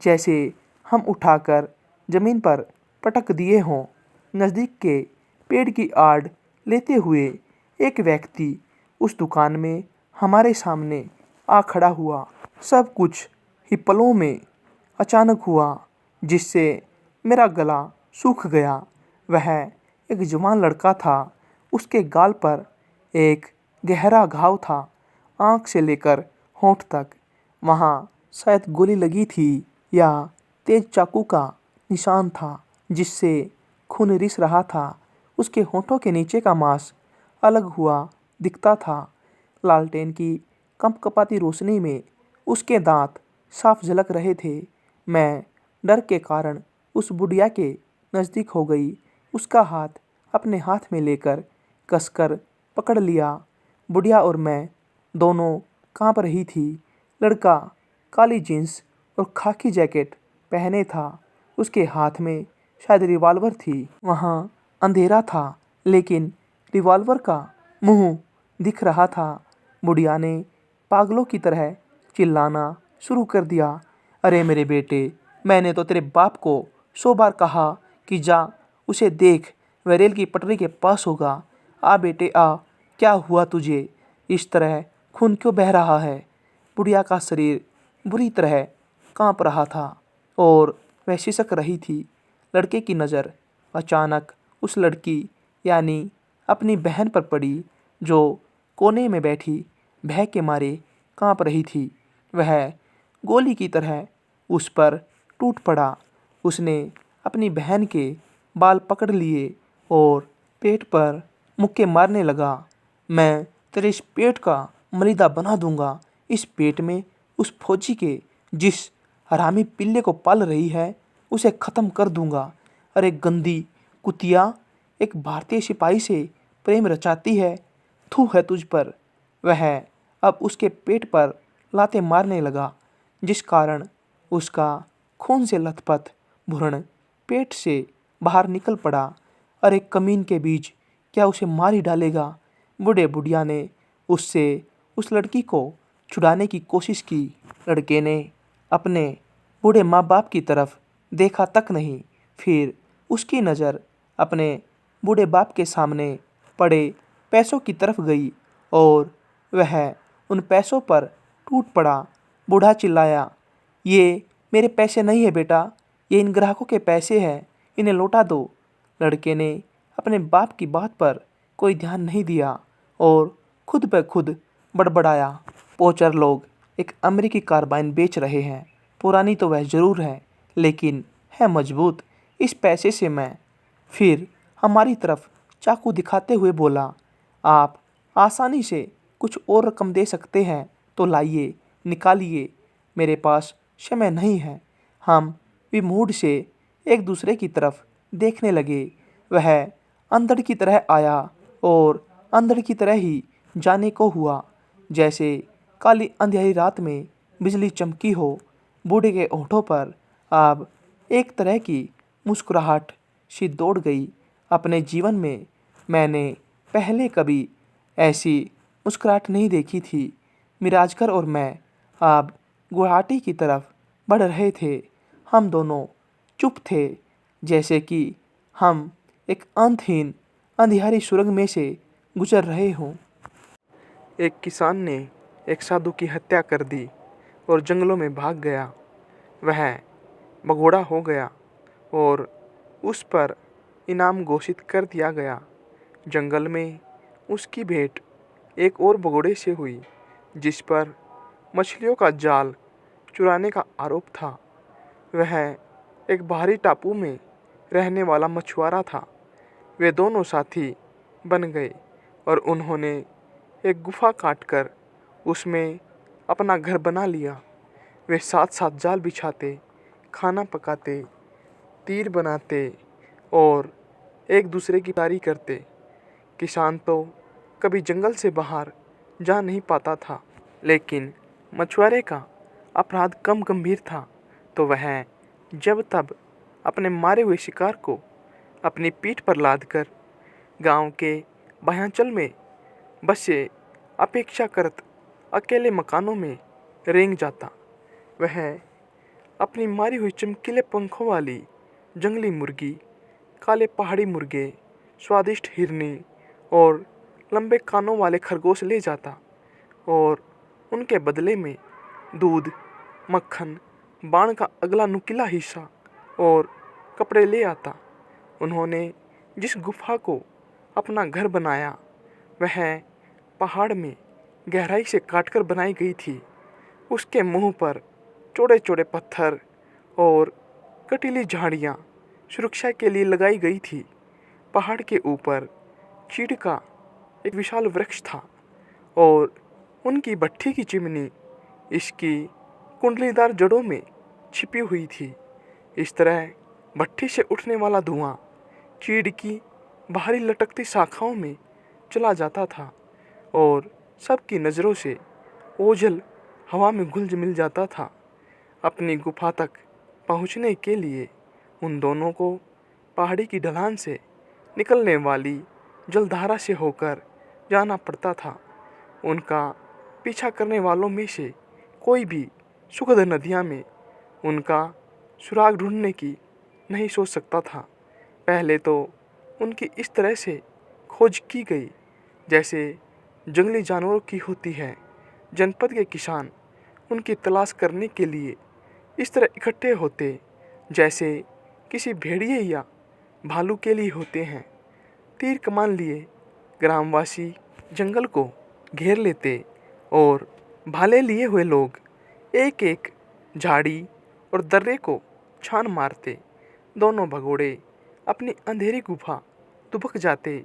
जैसे हम उठाकर ज़मीन पर पटक दिए हों। नज़दीक के पेड़ की आड़ लेते हुए एक व्यक्ति उस दुकान में हमारे सामने आ खड़ा हुआ। सब कुछ ही पलों में अचानक हुआ, जिससे मेरा गला सूख गया। वह एक जवान लड़का था। उसके गाल पर एक गहरा घाव था, आँख से लेकर होंठ तक। वहाँ शायद गोली लगी थी या तेज चाकू का निशान था, जिससे खून रिस रहा था। उसके होंठों के नीचे का मांस अलग हुआ दिखता था। लालटेन की कंपकपाती रोशनी में उसके दांत साफ झलक रहे थे। मैं डर के कारण उस बुढ़िया के नज़दीक हो गई। उसका हाथ अपने हाथ में लेकर कसकर पकड़ लिया। बुढ़िया और मैं दोनों कांप रही थी। लड़का काली जींस और खाकी जैकेट पहने था। उसके हाथ में शायद रिवॉल्वर थी। वहाँ अंधेरा था, लेकिन रिवॉल्वर का मुंह दिख रहा था। बुढ़िया ने पागलों की तरह चिल्लाना शुरू कर दिया, अरे मेरे बेटे, मैंने तो तेरे बाप को 100 बार कहा कि जा उसे देख, वह रेल की पटरी के पास होगा। आ बेटे आ, क्या हुआ तुझे? इस तरह खून क्यों बह रहा है? बुढ़िया का शरीर बुरी तरह कांप रहा था और वह सिसक रही थी। लड़के की नज़र अचानक उस लड़की यानी अपनी बहन पर पड़ी, जो कोने में बैठी भय के मारे कांप रही थी। वह गोली की तरह उस पर टूट पड़ा। उसने अपनी बहन के बाल पकड़ लिए और पेट पर मुक्के मारने लगा। मैं तेरे इस पेट का मलीदा बना दूंगा। इस पेट में उस फौजी के जिस हरामी पिल्ले को पाल रही है, उसे ख़त्म कर दूंगा। अरे गंदी कुतिया, एक भारतीय सिपाही से प्रेम रचाती है, थू है तुझ पर। वह अब उसके पेट पर लातें मारने लगा, जिस कारण उसका खून से लथपथ भ्रूण पेट से बाहर निकल पड़ा। अरे कमीन के बीच, क्या उसे मार ही डालेगा? बूढ़े बुढ़िया ने उससे उस लड़की को छुड़ाने की कोशिश की। लड़के ने अपने बूढ़े माँ बाप की तरफ देखा तक नहीं। फिर उसकी नज़र अपने बूढ़े बाप के सामने पड़े पैसों की तरफ गई और वह उन पैसों पर टूट पड़ा। बूढ़ा चिल्लाया, ये मेरे पैसे नहीं है बेटा, ये इन ग्राहकों के पैसे हैं, इन्हें लौटा दो। लड़के ने अपने बाप की बात पर कोई ध्यान नहीं दिया और खुद ब खुद बड़बड़ाया, पोचर लोग एक अमेरिकी कार्बाइन बेच रहे हैं। पुरानी तो वह ज़रूर है, लेकिन है मजबूत। इस पैसे से मैं। फिर हमारी तरफ चाकू दिखाते हुए बोला, आप आसानी से कुछ और रकम दे सकते हैं तो लाइए, निकालिए। मेरे पास समय नहीं है। हम विमूढ़ से एक दूसरे की तरफ देखने लगे। वह अंधड़ की तरह आया और अंधड़ की तरह ही जाने को हुआ। जैसे काली अंधेरी रात में बिजली चमकी हो। बूढ़े के होठों पर अब एक तरह की मुस्कुराहट सी दौड़ गई। अपने जीवन में मैंने पहले कभी ऐसी मुस्कुराहट नहीं देखी थी। मिराजकर और मैं अब गुवाहाटी की तरफ बढ़ रहे थे। हम दोनों चुप थे, जैसे कि हम एक अंतहीन अंधियारी सुरंग में से गुजर रहे हों। एक किसान ने एक साधु की हत्या कर दी और जंगलों में भाग गया। वह भगोड़ा हो गया और उस पर इनाम घोषित कर दिया गया। जंगल में उसकी भेंट एक और भगोड़े से हुई, जिस पर मछलियों का जाल चुराने का आरोप था। वह एक बाहरी टापू में रहने वाला मछुआरा था। वे दोनों साथी बन गए और उन्होंने एक गुफा काटकर उसमें अपना घर बना लिया। वे साथ साथ जाल बिछाते, खाना पकाते, तीर बनाते और एक दूसरे की तारी करते। किसान तो कभी जंगल से बाहर जा नहीं पाता था, लेकिन मछुआरे का अपराध कम गंभीर था, तो वह जब तब अपने मारे हुए शिकार को अपनी पीठ पर लादकर गांव के बाह्यांचल में बसे अपेक्षाकृत अकेले मकानों में रेंग जाता। वह अपनी मारी हुई चमकीले पंखों वाली जंगली मुर्गी, काले पहाड़ी मुर्गे, स्वादिष्ट हिरनी और लंबे कानों वाले खरगोश ले जाता और उनके बदले में दूध, मक्खन, बाण का अगला नुकीला हिस्सा और कपड़े ले आता। उन्होंने जिस गुफा को अपना घर बनाया, वह पहाड़ में गहराई से काटकर बनाई गई थी। उसके मुंह पर चौड़े चौड़े पत्थर और कटीली झाड़ियाँ सुरक्षा के लिए लगाई गई थी। पहाड़ के ऊपर चीड़ का एक विशाल वृक्ष था और उनकी भट्ठी की चिमनी इसकी कुंडलीदार जड़ों में छिपी हुई थी। इस तरह भट्ठी से उठने वाला धुआं चीड़ की बाहरी लटकती शाखाओं में चला जाता था और सबकी नज़रों से ओझल हवा में घुल मिल जाता था। अपनी गुफा तक पहुंचने के लिए उन दोनों को पहाड़ी की ढलान से निकलने वाली जलधारा से होकर जाना पड़ता था। उनका पीछा करने वालों में से कोई भी सुखद नदियाँ में उनका सुराग ढूंढने की नहीं सोच सकता था। पहले तो उनकी इस तरह से खोज की गई जैसे जंगली जानवरों की होती है। जनपद के किसान उनकी तलाश करने के लिए इस तरह इकट्ठे होते जैसे किसी भेड़िए या भालू के लिए होते हैं। तीर कमान लिए ग्रामवासी जंगल को घेर लेते और भाले लिए हुए लोग एक एक झाड़ी और दर्रे को छान मारते। दोनों भगोड़े अपनी अंधेरी गुफा दुबक जाते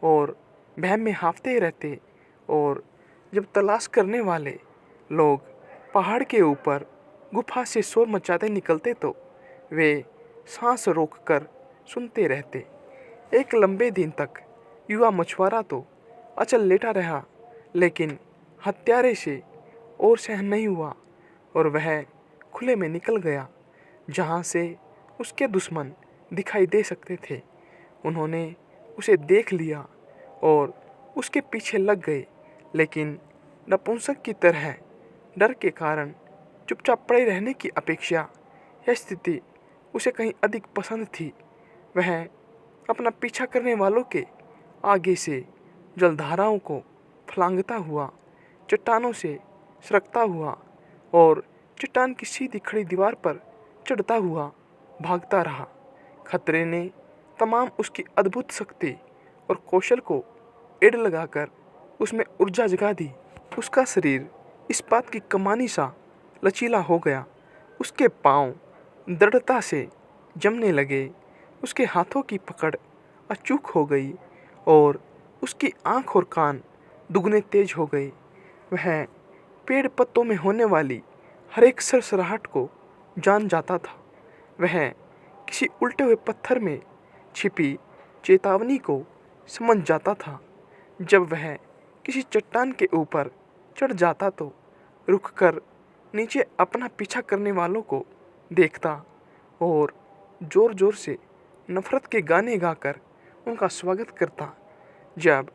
और वहम में हाँफते रहते और जब तलाश करने वाले लोग पहाड़ के ऊपर गुफा से शोर मचाते निकलते तो वे सांस रोककर सुनते रहते। एक लंबे दिन तक युवा मछुआरा तो अचल लेटा रहा, लेकिन हत्यारे से और सहन नहीं हुआ और वह खुले में निकल गया, जहाँ से उसके दुश्मन दिखाई दे सकते थे। उन्होंने उसे देख लिया और उसके पीछे लग गए, लेकिन नपुंसक की तरह डर के कारण चुपचाप पड़े रहने की अपेक्षा यह स्थिति उसे कहीं अधिक पसंद थी। वह अपना पीछा करने वालों के आगे से जलधाराओं को फलांगता हुआ, चट्टानों से सरकता हुआ और चट्टान की सीधी खड़ी दीवार पर चढ़ता हुआ भागता रहा। खतरे ने तमाम उसकी अद्भुत शक्ति और कौशल को एड़ लगाकर उसमें ऊर्जा जगा दी। उसका शरीर इस्पात की कमानी सा लचीला हो गया। उसके पाँव दृढ़ता से जमने लगे। उसके हाथों की पकड़ अचूक हो गई और उसकी आँख और कान दुगने तेज हो गए। वह पेड़ पत्तों में होने वाली हर एक सरसराहट को जान जाता था। वह किसी उल्टे हुए पत्थर में छिपी चेतावनी को समझ जाता था। जब वह किसी चट्टान के ऊपर चढ़ जाता तो रुककर नीचे अपना पीछा करने वालों को देखता और ज़ोर-ज़ोर से नफ़रत के गाने गाकर उनका स्वागत करता। जब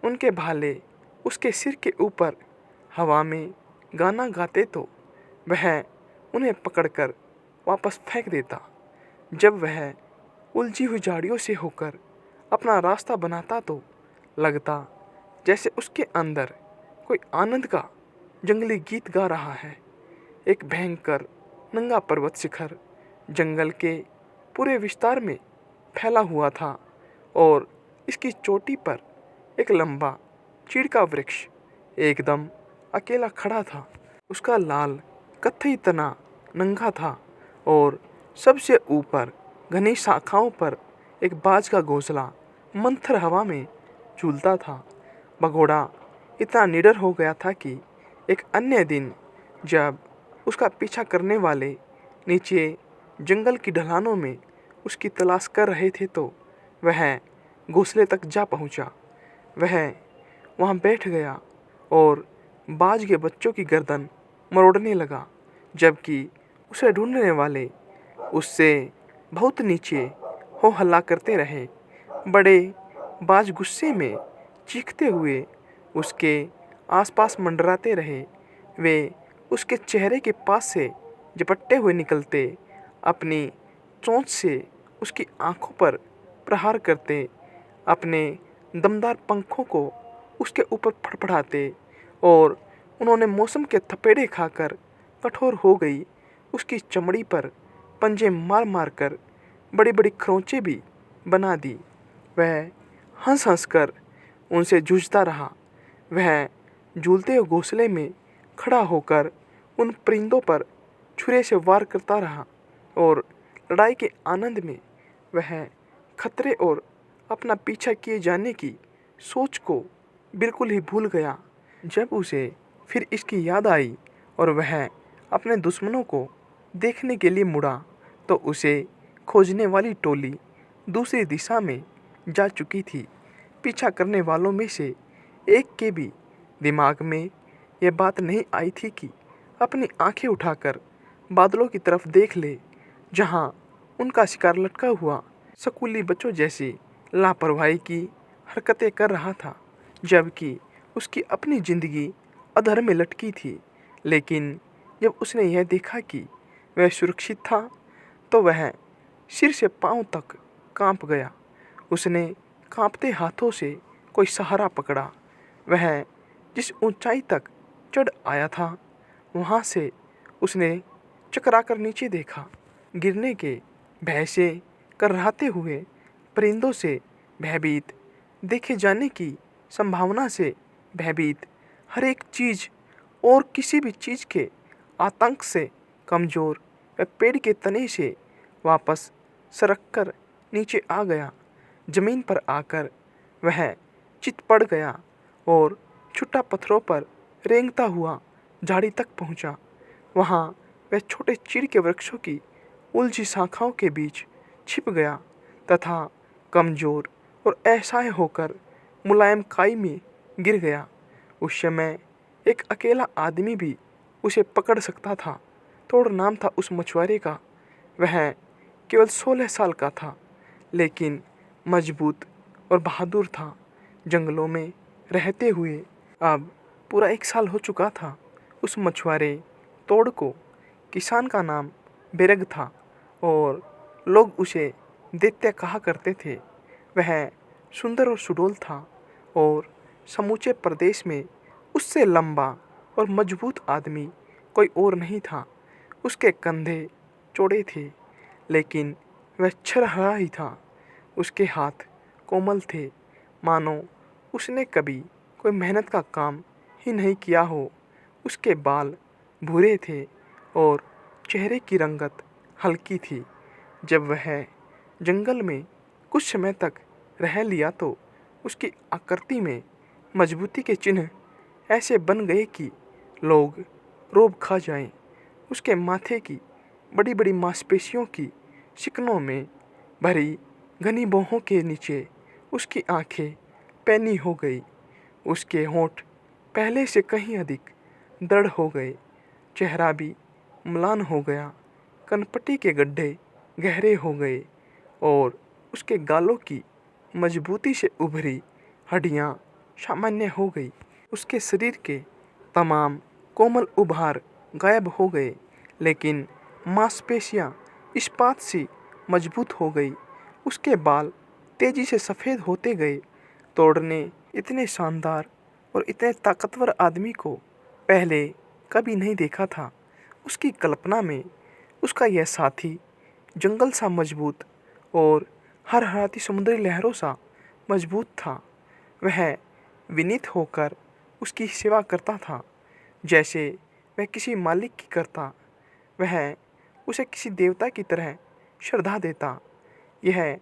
उनके भाले उसके सिर के ऊपर हवा में गाना गाते तो वह उन्हें पकड़कर वापस फेंक देता। जब वह उलझी हुई झाड़ियों से होकर अपना रास्ता बनाता तो लगता जैसे उसके अंदर कोई आनंद का जंगली गीत गा रहा है। एक भयंकर नंगा पर्वत शिखर जंगल के पूरे विस्तार में फैला हुआ था और इसकी चोटी पर एक लंबा चीड़ का वृक्ष एकदम अकेला खड़ा था। उसका लाल कत्थई तना नंगा था और सबसे ऊपर घनी शाखाओं पर एक बाज का घोंसला मंथर हवा में झूलता था। भगोड़ा इतना निडर हो गया था कि एक अन्य दिन जब उसका पीछा करने वाले नीचे जंगल की ढलानों में उसकी तलाश कर रहे थे तो वह घोंसले तक जा पहुंचा। वह वहां बैठ गया और बाज के बच्चों की गर्दन मरोड़ने लगा, जबकि उसे ढूंढने वाले उससे बहुत नीचे हो हल्ला करते रहे। बड़े बाज गुस्से में चीखते हुए उसके आसपास मंडराते रहे। वे उसके चेहरे के पास से झपटते हुए निकलते, अपनी चोंच से उसकी आंखों पर प्रहार करते, अपने दमदार पंखों को उसके ऊपर फड़फड़ाते और उन्होंने मौसम के थपेड़े खाकर कठोर हो गई उसकी चमड़ी पर पंजे मार मार कर बड़ी बड़ी खरोंचें भी बना दी। वह हंस हंस कर उनसे जूझता रहा। वह झूलते हुए घोंसले में खड़ा होकर उन परिंदों पर छुरे से वार करता रहा और लड़ाई के आनंद में वह खतरे और अपना पीछा किए जाने की सोच को बिल्कुल ही भूल गया। जब उसे फिर इसकी याद आई और वह अपने दुश्मनों को देखने के लिए मुड़ा तो उसे खोजने वाली टोली दूसरी दिशा में जा चुकी थी। पीछा करने वालों में से एक के भी दिमाग में यह बात नहीं आई थी कि अपनी आंखें उठाकर बादलों की तरफ देख ले, जहां उनका शिकार लटका हुआ स्कूली बच्चों जैसी लापरवाही की हरकतें कर रहा था, जबकि उसकी अपनी जिंदगी अधर में लटकी थी। लेकिन जब उसने यह देखा कि वह सुरक्षित था तो वह सिर से पांव तक कांप गया। उसने कांपते हाथों से कोई सहारा पकड़ा। वह जिस ऊंचाई तक चढ़ आया था वहां से उसने चकराकर नीचे देखा। गिरने के भय से करराते हुए परिंदों से भयभीत, देखे जाने की संभावना से भयभीत, हर एक चीज़ और किसी भी चीज़ के आतंक से कमज़ोर वह पेड़ के तने से वापस सरक कर नीचे आ गया। ज़मीन पर आकर वह चित पड़ गया और छुट्टा पत्थरों पर रेंगता हुआ झाड़ी तक पहुंचा। वहां वह छोटे चीड़ के वृक्षों की उलझी शाखाओं के बीच छिप गया तथा कमज़ोर और असहाय होकर मुलायम काई में गिर गया। उस समय एक अकेला आदमी भी उसे पकड़ सकता था। तोड़ नाम था उस मछुआरे का। वह केवल 16 साल का था, लेकिन मजबूत और बहादुर था। जंगलों में रहते हुए अब पूरा 1 साल हो चुका था। उस मछुआरे तोड़ को किसान का नाम बेरग था और लोग उसे दैत्य कहा करते थे। वह सुंदर और सुडौल था और समूचे प्रदेश में उससे लंबा और मजबूत आदमी कोई और नहीं था। उसके कंधे चौड़े थे, लेकिन वह छरहरा ही था। उसके हाथ कोमल थे, मानो उसने कभी कोई मेहनत का काम ही नहीं किया हो। उसके बाल भूरे थे और चेहरे की रंगत हल्की थी। जब वह जंगल में कुछ समय तक रह लिया तो उसकी आकृति में मजबूती के चिन्ह ऐसे बन गए कि लोग रोब खा जाएं। उसके माथे की बड़ी बड़ी मांसपेशियों की शिकनों में भरी घनी बाहों के नीचे उसकी आंखें पैनी हो गई। उसके होंठ पहले से कहीं अधिक दृढ़ हो गए। चेहरा भी म्लान हो गया। कनपटी के गड्ढे गहरे हो गए और उसके गालों की मजबूती से उभरी हड्डियां सामान्य हो गई। उसके शरीर के तमाम कोमल उभार गायब हो गए, लेकिन मांसपेशियां इस्पात सी मजबूत हो गई। उसके बाल तेजी से सफ़ेद होते गए। तोड़ने इतने शानदार और इतने ताकतवर आदमी को पहले कभी नहीं देखा था। उसकी कल्पना में उसका यह साथी जंगल सा मजबूत और हरहराती समुद्री लहरों सा मजबूत था। वह विनीत होकर उसकी सेवा करता था, जैसे वह किसी मालिक की करता। वह उसे किसी देवता की तरह श्रद्धा देता। यह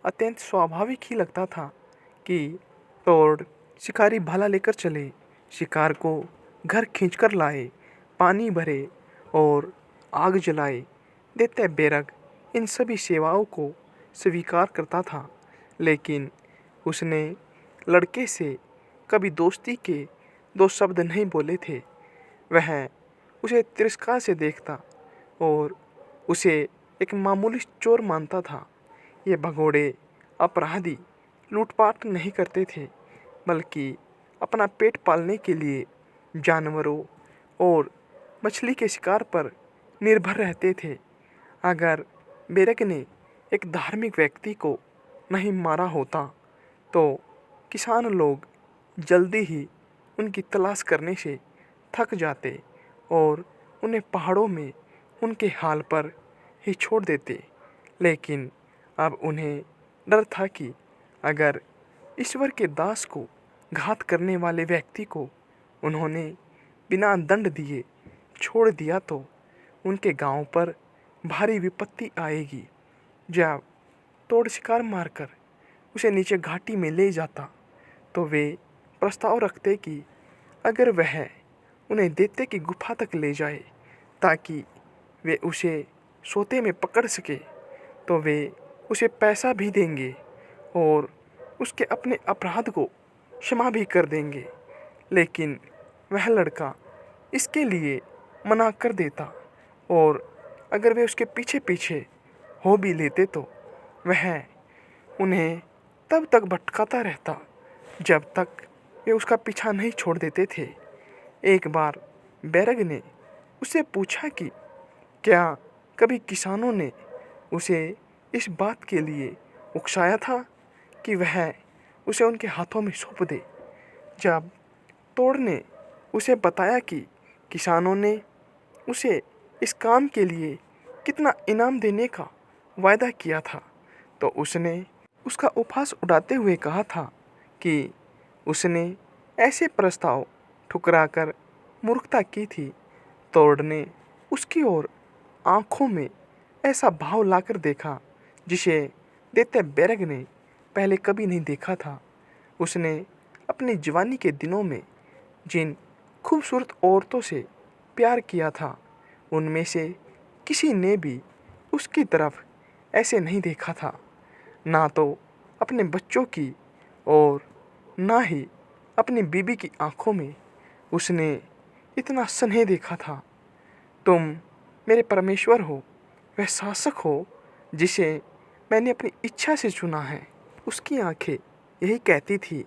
अत्यंत स्वाभाविक ही लगता था कि टोड शिकारी भाला लेकर चले, शिकार को घर खींचकर लाए, पानी भरे और आग जलाए। दैत्य बेरग इन सभी सेवाओं को स्वीकार करता था, लेकिन उसने लड़के से कभी दोस्ती के दो शब्द नहीं बोले थे। वह उसे तिरस्कार से देखता और उसे एक मामूली चोर मानता था। ये भगोड़े अपराधी लूटपाट नहीं करते थे, बल्कि अपना पेट पालने के लिए जानवरों और मछली के शिकार पर निर्भर रहते थे। अगर बेरग ने एक धार्मिक व्यक्ति को नहीं मारा होता, तो किसान लोग जल्दी ही उनकी तलाश करने से थक जाते और उन्हें पहाड़ों में उनके हाल पर ही छोड़ देते। लेकिन अब उन्हें डर था कि अगर ईश्वर के दास को घात करने वाले व्यक्ति को उन्होंने बिना दंड दिए छोड़ दिया तो उनके गांव पर भारी विपत्ति आएगी। जब तोड़ शिकार मारकर उसे नीचे घाटी में ले जाता, तो वे प्रस्ताव रखते कि अगर वह उन्हें दैत्य की गुफा तक ले जाए ताकि वे उसे सोते में पकड़ सके, तो वे उसे पैसा भी देंगे और उसके अपने अपराध को क्षमा भी कर देंगे। लेकिन वह लड़का इसके लिए मना कर देता और अगर वे उसके पीछे पीछे हो भी लेते तो वह उन्हें तब तक भटकाता रहता जब तक वे उसका पीछा नहीं छोड़ देते थे। एक बार बेरग ने उससे पूछा कि क्या कभी किसानों ने उसे इस बात के लिए उकसाया था कि वह उसे उनके हाथों में सौंप दे। जब तोड़ ने उसे बताया कि किसानों ने उसे इस काम के लिए कितना इनाम देने का वायदा किया था, तो उसने उसका उपहास उड़ाते हुए कहा था कि उसने ऐसे प्रस्ताव ठुकराकर मूर्खता की थी। तोड़ ने उसकी ओर आंखों में ऐसा भाव लाकर देखा जिसे दैत्य बेरग ने पहले कभी नहीं देखा था। उसने अपनी जवानी के दिनों में जिन खूबसूरत औरतों से प्यार किया था, उनमें से किसी ने भी उसकी तरफ ऐसे नहीं देखा था, ना तो अपने बच्चों की और ना ही अपनी बीबी की आंखों में उसने इतना स्नेह देखा था। तुम मेरे परमेश्वर हो, वह शासक हो जिसे मैंने अपनी इच्छा से चुना है। उसकी आंखें यही कहती थी,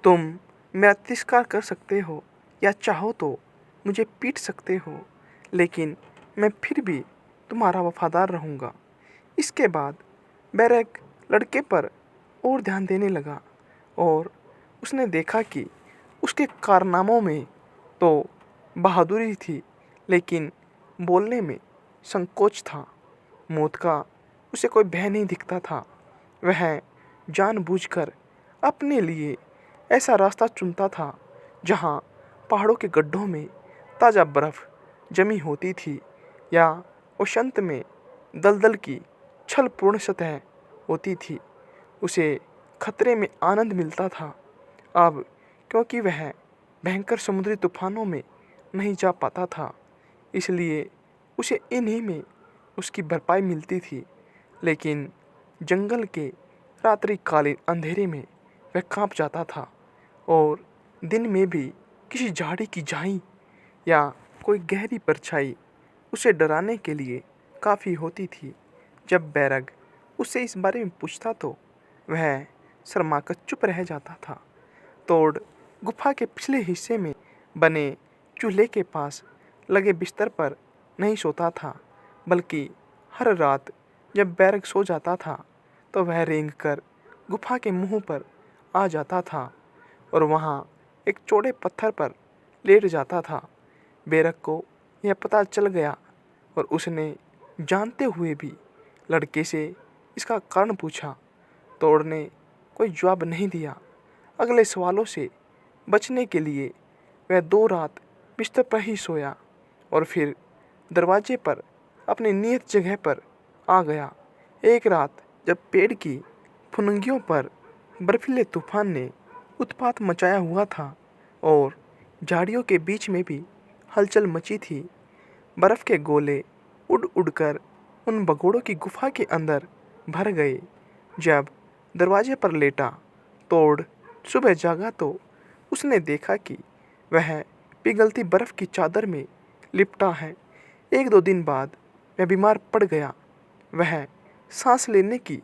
तुम मेरा तिरस्कार कर सकते हो या चाहो तो मुझे पीट सकते हो, लेकिन मैं फिर भी तुम्हारा वफादार रहूँगा। इसके बाद बेरग लड़के पर और ध्यान देने लगा और उसने देखा कि उसके कारनामों में तो बहादुरी थी, लेकिन बोलने में संकोच था। मौत का उसे कोई भय नहीं दिखता था। वह जानबूझकर अपने लिए ऐसा रास्ता चुनता था जहाँ पहाड़ों के गड्ढों में ताज़ा बर्फ़ जमी होती थी या वसंत में दलदल की छलपूर्ण सतह होती थी, उसे खतरे में आनंद मिलता था। अब क्योंकि वह भयंकर समुद्री तूफानों में नहीं जा पाता था, इसलिए उसे इन्हीं में उसकी भरपाई मिलती थी। लेकिन जंगल के रात्रिकालीन अंधेरे में वह कांप जाता था और दिन में भी किसी झाड़ी की झाई या कोई गहरी परछाई उसे डराने के लिए काफ़ी होती थी। जब बैरग उससे इस बारे में पूछता तो वह शर्माकर चुप रह जाता था। तोड़ गुफा के पिछले हिस्से में बने चूल्हे के पास लगे बिस्तर पर नहीं सोता था, बल्कि हर रात जब बैरग सो जाता था तो वह रेंग कर गुफा के मुंह पर आ जाता था और वहाँ एक चौड़े पत्थर पर लेट जाता था। बैरग को यह पता चल गया और उसने जानते हुए भी लड़के से इसका कारण पूछा। तोड़ ने कोई जवाब नहीं दिया। अगले सवालों से बचने के लिए वह 2 रात बिस्तर पर ही सोया और फिर दरवाजे पर अपनी नियत जगह पर आ गया। एक रात जब पेड़ की फुनगियों पर बर्फीले तूफान ने उत्पात मचाया हुआ था और झाड़ियों के बीच में भी हलचल मची थी, बर्फ के गोले उड़ उड़कर उन भगोड़ों की गुफा के अंदर भर गए। जब दरवाजे पर लेटा तोड़ सुबह जागा तो उसने देखा कि वह पिघलती बर्फ की चादर में लिपटा है। 1-2 दिन बाद वह बीमार पड़ गया। वह सांस लेने की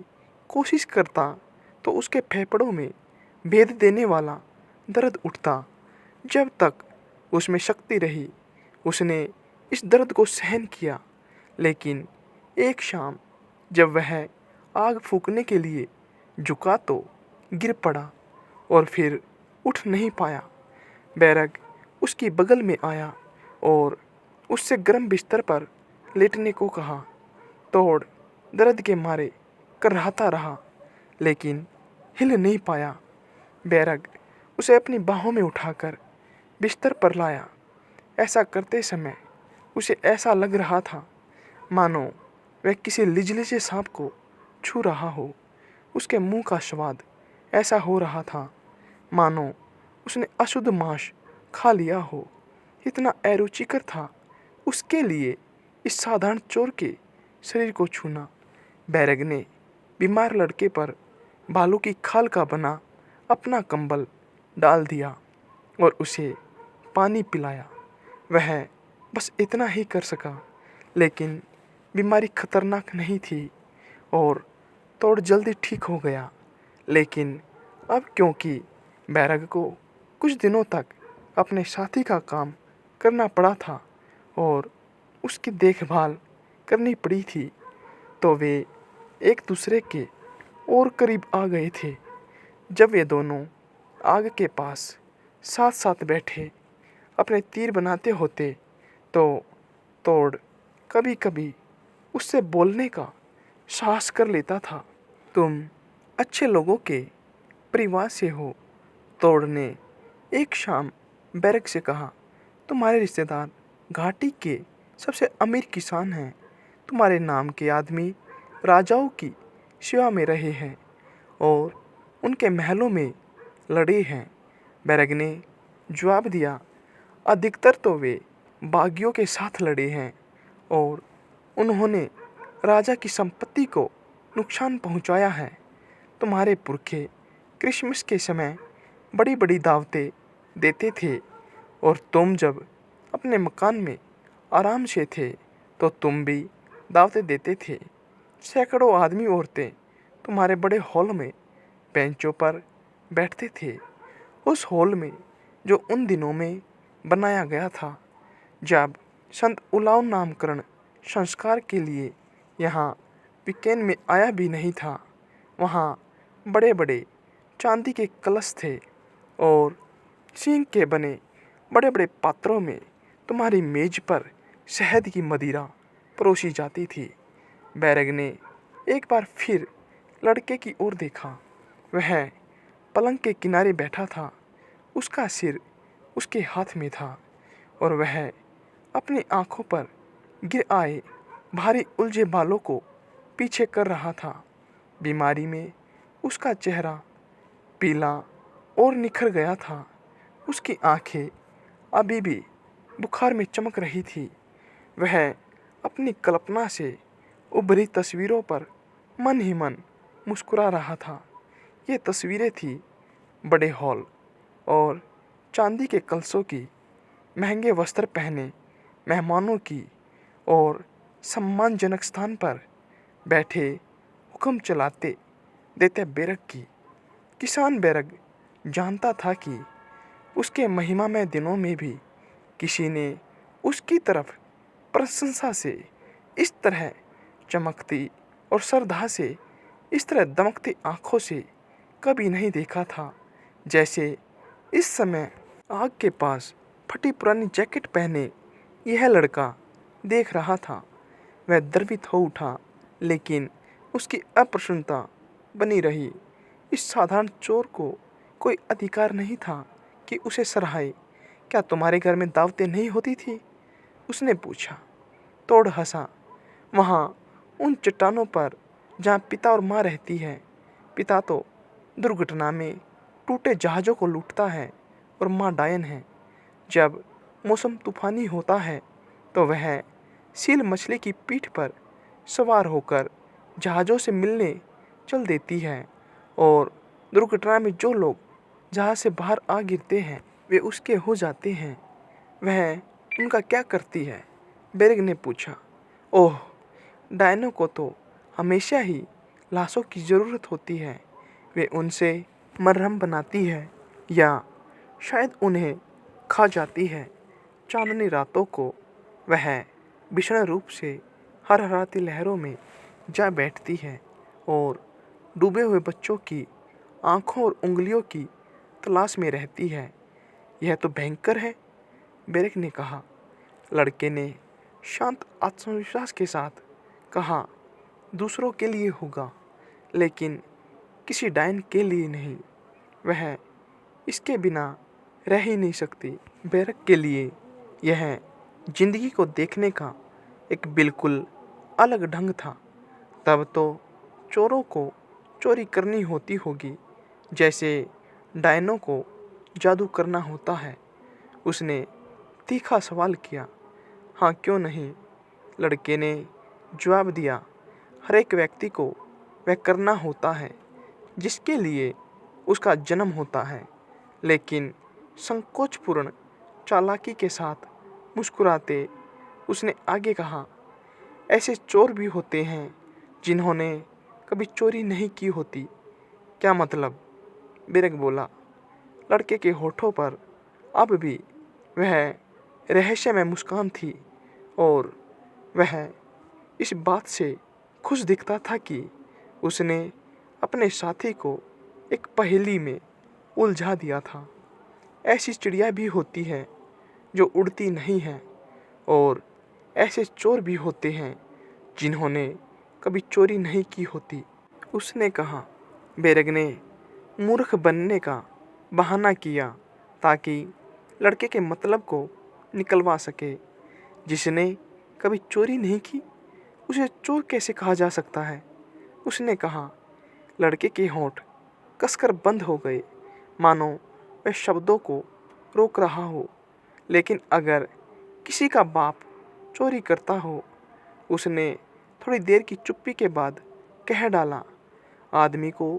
कोशिश करता तो उसके फेफड़ों में भेद देने वाला दर्द उठता। जब तक उसमें शक्ति रही उसने इस दर्द को सहन किया, लेकिन एक शाम जब वह आग फूकने के लिए झुका तो गिर पड़ा और फिर उठ नहीं पाया। बैरग उसकी बगल में आया और उससे गर्म बिस्तर पर लेटने को कहा। तोड़ दर्द के मारे कराहता रहा, लेकिन हिल नहीं पाया। बैरग उसे अपनी बाहों में उठाकर बिस्तर पर लाया। ऐसा करते समय उसे ऐसा लग रहा था मानो वह किसी लिजलिजे सांप को छू रहा हो। उसके मुंह का स्वाद ऐसा हो रहा था मानो उसने अशुद्ध मांस खा लिया हो। इतना अरुचिकर था उसके लिए इस साधारण चोर के शरीर को छूना। बैरग ने बीमार लड़के पर भालू की खाल का बना अपना कंबल डाल दिया और उसे पानी पिलाया। वह बस इतना ही कर सका, लेकिन बीमारी खतरनाक नहीं थी और तोड़ जल्दी ठीक हो गया। लेकिन अब क्योंकि बैरग को कुछ दिनों तक अपने साथी का काम करना पड़ा था और उसकी देखभाल करनी पड़ी थी, तो वे एक दूसरे के और करीब आ गए थे। जब वे दोनों आग के पास साथ साथ बैठे अपने तीर बनाते होते तो तोड़ कभी कभी उससे बोलने का साहस कर लेता था। तुम अच्छे लोगों के परिवार से हो, तोड़ ने एक शाम बैरग से कहा। तुम्हारे रिश्तेदार घाटी के सबसे अमीर किसान हैं। तुम्हारे नाम के आदमी राजाओं की सेवा में रहे हैं और उनके महलों में लड़े हैं। बैरग ने जवाब दिया, अधिकतर तो वे बागियों के साथ लड़े हैं और उन्होंने राजा की संपत्ति को नुकसान पहुंचाया है। तुम्हारे पुरखे क्रिसमस के समय बड़ी बड़ी दावतें देते थे और तुम जब अपने मकान में आराम से थे तो तुम भी दावतें देते थे। सैकड़ों आदमी औरतें तुम्हारे बड़े हॉल में बेंचों पर बैठते थे, उस हॉल में जो उन दिनों में बनाया गया था जब संत उलाव नामकरण संस्कार के लिए यहाँ वीकेंड में आया भी नहीं था। वहाँ बड़े बड़े चांदी के कलश थे और सींग के बने बड़े बड़े पात्रों में तुम्हारी मेज पर शहद की मदिरा परोसी जाती थी। बैरग ने एक बार फिर लड़के की ओर देखा। वह पलंग के किनारे बैठा था। उसका सिर उसके हाथ में था और वह अपनी आंखों पर गिर आए भारी उलझे बालों को पीछे कर रहा था। बीमारी में उसका चेहरा पीला और निखर गया था। उसकी आंखें अभी भी बुखार में चमक रही थी। वह अपनी कल्पना से उभरी तस्वीरों पर मन ही मन मुस्कुरा रहा था। ये तस्वीरें थी बड़े हॉल और चांदी के कलशों की, महंगे वस्त्र पहने मेहमानों की और सम्मानजनक स्थान पर बैठे हुक्म चलाते देते बेरग की। किसान बेरग जानता था कि उसके महिमामय दिनों में भी किसी ने उसकी तरफ प्रशंसा से इस तरह चमकती और श्रद्धा से इस तरह दमकती आंखों से कभी नहीं देखा था, जैसे इस समय आग के पास फटी पुरानी जैकेट पहने यह लड़का देख रहा था। वह द्रवित हो उठा, लेकिन उसकी अप्रसन्नता बनी रही। इस साधारण चोर को कोई अधिकार नहीं था कि उसे सराहे। क्या तुम्हारे घर में दावतें नहीं होती थी? उसने पूछा। तोड़ हंसा। वहाँ उन चट्टानों पर जहाँ पिता और माँ रहती है। पिता तो दुर्घटना में टूटे जहाज़ों को लूटता है और माँ डायन है। जब मौसम तूफानी होता है तो वह सील मछली की पीठ पर सवार होकर जहाज़ों से मिलने चल देती है और दुर्घटना में जो लोग जहाज़ से बाहर आ गिरते हैं वे उसके हो जाते हैं। वह उनका क्या करती है? बेरग ने पूछा। ओह, डायनों को तो हमेशा ही लाशों की ज़रूरत होती है। वे उनसे मरहम बनाती है या शायद उन्हें खा जाती है। चांदनी रातों को वह भीषण रूप से हरहराती लहरों में जा बैठती है और डूबे हुए बच्चों की आँखों और उंगलियों की तलाश में रहती है। यह तो भयंकर है, बेरग ने कहा। लड़के ने शांत आत्मविश्वास के साथ कहा, दूसरों के लिए होगा, लेकिन किसी डायन के लिए नहीं। वह इसके बिना रह ही नहीं सकती। बेरग के लिए यह जिंदगी को देखने का एक बिल्कुल अलग ढंग था। तब तो चोरों को चोरी करनी होती होगी जैसे डायनों को जादू करना होता है। उसने तीखा सवाल किया। हाँ, क्यों नहीं, लड़के ने जवाब दिया। हर एक व्यक्ति को वह करना होता है जिसके लिए उसका जन्म होता है। लेकिन संकोचपूर्ण चालाकी के साथ मुस्कुराते उसने आगे कहा, ऐसे चोर भी होते हैं जिन्होंने कभी चोरी नहीं की होती। क्या मतलब? बेरग बोला। लड़के के होठों पर अब भी वह रहस्यमय मुस्कान थी और वह इस बात से खुश दिखता था कि उसने अपने साथी को एक पहेली में उलझा दिया था। ऐसी चिड़िया भी होती है जो उड़ती नहीं है और ऐसे चोर भी होते हैं जिन्होंने कभी चोरी नहीं की होती, उसने कहा। बेरग ने मूर्ख बनने का बहाना किया ताकि लड़के के मतलब को निकलवा सके। जिसने कभी चोरी नहीं की उसे चोर कैसे कहा जा सकता है? उसने कहा। लड़के के होंठ कसकर बंद हो गए, मानो वह शब्दों को रोक रहा हो। लेकिन अगर किसी का बाप चोरी करता हो, उसने थोड़ी देर की चुप्पी के बाद कह डाला, आदमी को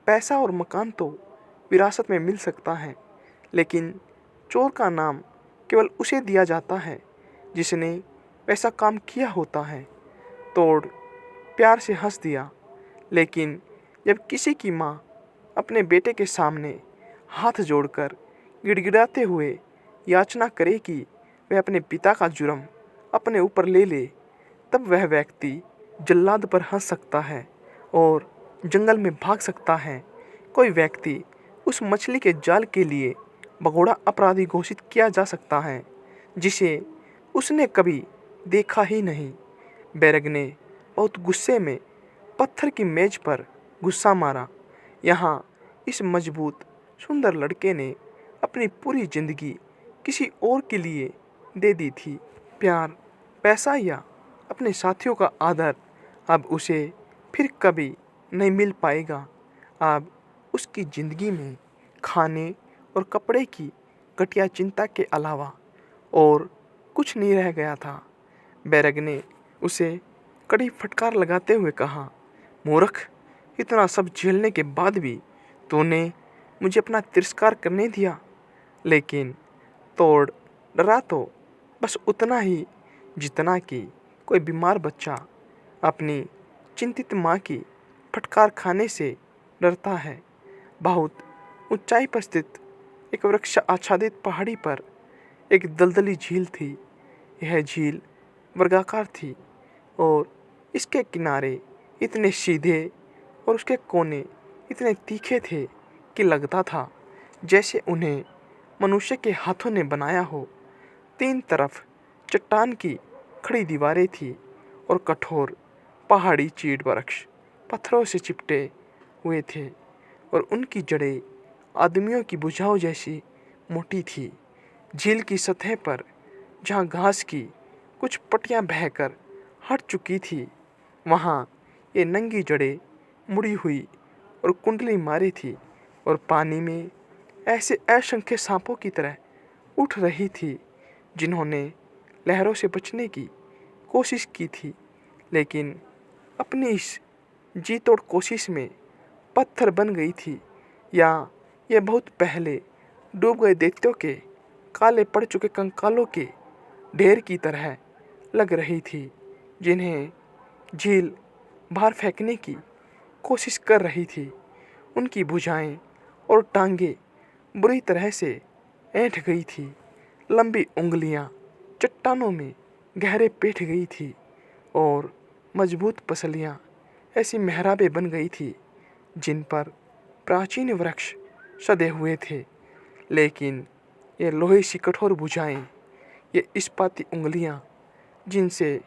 पैसा और मकान तो विरासत में मिल सकता है, लेकिन चोर का नाम केवल उसे दिया जाता है जिसने वैसा काम किया होता है। तोड़ प्यार से हंस दिया, लेकिन जब किसी की माँ अपने बेटे के सामने हाथ जोड़कर गिड़गिड़ाते हुए याचना करे कि वह अपने पिता का जुर्म अपने ऊपर ले ले, तब वह व्यक्ति जल्लाद पर हंस सकता है और जंगल में भाग सकता है। कोई व्यक्ति उस मछली के जाल के लिए भगोड़ा अपराधी घोषित किया जा सकता है जिसे उसने कभी देखा ही नहीं। बेरग ने बहुत गुस्से में पत्थर की मेज पर गुस्सा मारा। यहाँ इस मजबूत सुंदर लड़के ने अपनी पूरी जिंदगी किसी और के लिए दे दी थी। प्यार, पैसा या अपने साथियों का आदर अब उसे फिर कभी नहीं मिल पाएगा। अब उसकी ज़िंदगी में खाने और कपड़े की घटिया चिंता के अलावा और कुछ नहीं रह गया था। बैरग ने उसे कड़ी फटकार लगाते हुए कहा, मूर्ख, इतना सब झेलने के बाद भी तूने मुझे अपना तिरस्कार करने दिया। लेकिन तोड़ डरा तो बस उतना ही जितना कि कोई बीमार बच्चा अपनी चिंतित माँ की फटकार खाने से डरता है। बहुत ऊंचाई पर स्थित एक वृक्ष आच्छादित पहाड़ी पर एक दलदली झील थी। यह झील वर्गाकार थी और इसके किनारे इतने सीधे और उसके कोने इतने तीखे थे कि लगता था जैसे उन्हें मनुष्य के हाथों ने बनाया हो। तीन तरफ चट्टान की खड़ी दीवारें थी और कठोर पहाड़ी चीड़ वृक्ष पत्थरों से चिपटे हुए थे और उनकी जड़ें आदमियों की भुजाओं जैसी मोटी थी। झील की सतह पर जहाँ घास की कुछ पट्टियाँ बहकर हट चुकी थी, वहाँ ये नंगी जड़ें मुड़ी हुई और कुंडली मारी थी और पानी में ऐसे असंख्य सांपों की तरह उठ रही थी जिन्होंने लहरों से बचने की कोशिश की थी, लेकिन अपनी इस जी तोड़ कोशिश में पत्थर बन गई थी। या यह बहुत पहले डूब गए दैत्यों के काले पड़ चुके कंकालों के ढेर की तरह लग रही थी, जिन्हें झील बाहर फेंकने की कोशिश कर रही थी। उनकी भुजाएं और टांगें बुरी तरह से ऐंठ गई थी। लंबी उंगलियां चट्टानों में गहरे बैठ गई थी और मजबूत पसलियां ऐसी मेहराबें बन गई थी जिन पर प्राचीन वृक्ष सधे हुए थे। लेकिन ये लोहे सी कठोर भुजाएं, ये इस्पाती उंगलियां जिनसे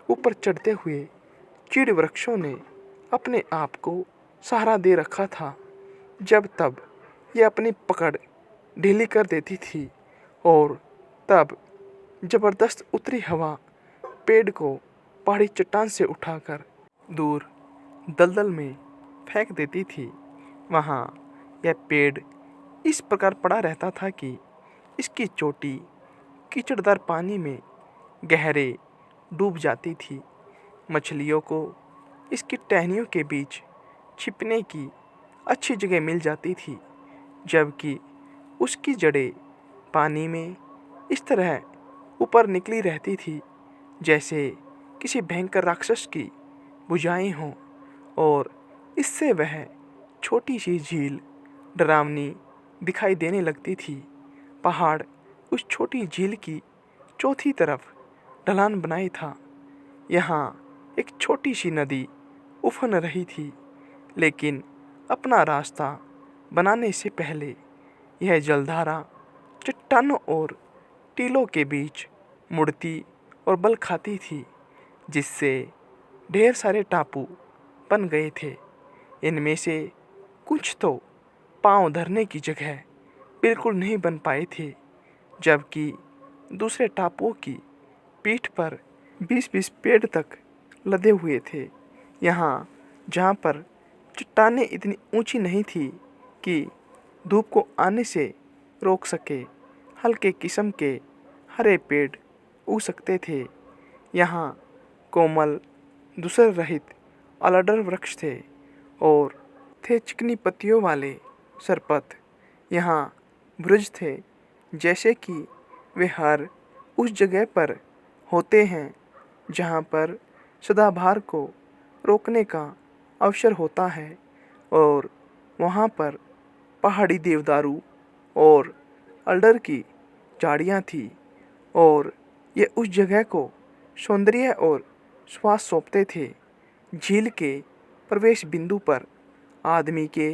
ऊपर चढ़ते हुए चीड़ वृक्षों ने अपने आप को सहारा दे रखा था, जब तब ये अपनी पकड़ ढीली कर देती थी और तब जबरदस्त उत्तरी हवा पेड़ को पहाड़ी चट्टान से उठाकर दूर दलदल में फेंक देती थी। वहाँ यह पेड़ इस प्रकार पड़ा रहता था कि इसकी चोटी कीचड़दार पानी में गहरे डूब जाती थी। मछलियों को इसकी टहनियों के बीच छिपने की अच्छी जगह मिल जाती थी, जबकि उसकी जड़ें पानी में इस तरह ऊपर निकली रहती थी जैसे किसी भयंकर राक्षस की भुजाएं हों, और इससे वह छोटी सी झील डरावनी दिखाई देने लगती थी। पहाड़ उस छोटी झील की चौथी तरफ ढलान बनाए था। यहाँ एक छोटी सी नदी उफन रही थी, लेकिन अपना रास्ता बनाने से पहले यह जलधारा चट्टानों और टीलों के बीच मुड़ती और बल खाती थी, जिससे ढेर सारे टापू बन गए थे। इनमें से कुछ तो पांव धरने की जगह बिल्कुल नहीं बन पाए थे, जबकि दूसरे टापुओं की पीठ पर 20-20 पेड़ तक लदे हुए थे। यहाँ जहाँ पर चट्टानें इतनी ऊंची नहीं थी कि धूप को आने से रोक सके, हल्के किस्म के हरे पेड़ उग सकते थे। यहाँ कोमल दूसर रहित अलाडर वृक्ष थे और थे चिकनी पत्तियों वाले सरपत। यहाँ ब्रज थे, जैसे कि वे हर उस जगह पर होते हैं जहाँ पर सदाबहार को रोकने का अवसर होता है, और वहाँ पर पहाड़ी देवदारू और अल्डर की झाड़ियाँ थी, और ये उस जगह को सौंदर्य और स्वाद सौंपते थे। झील के प्रवेश बिंदु पर आदमी के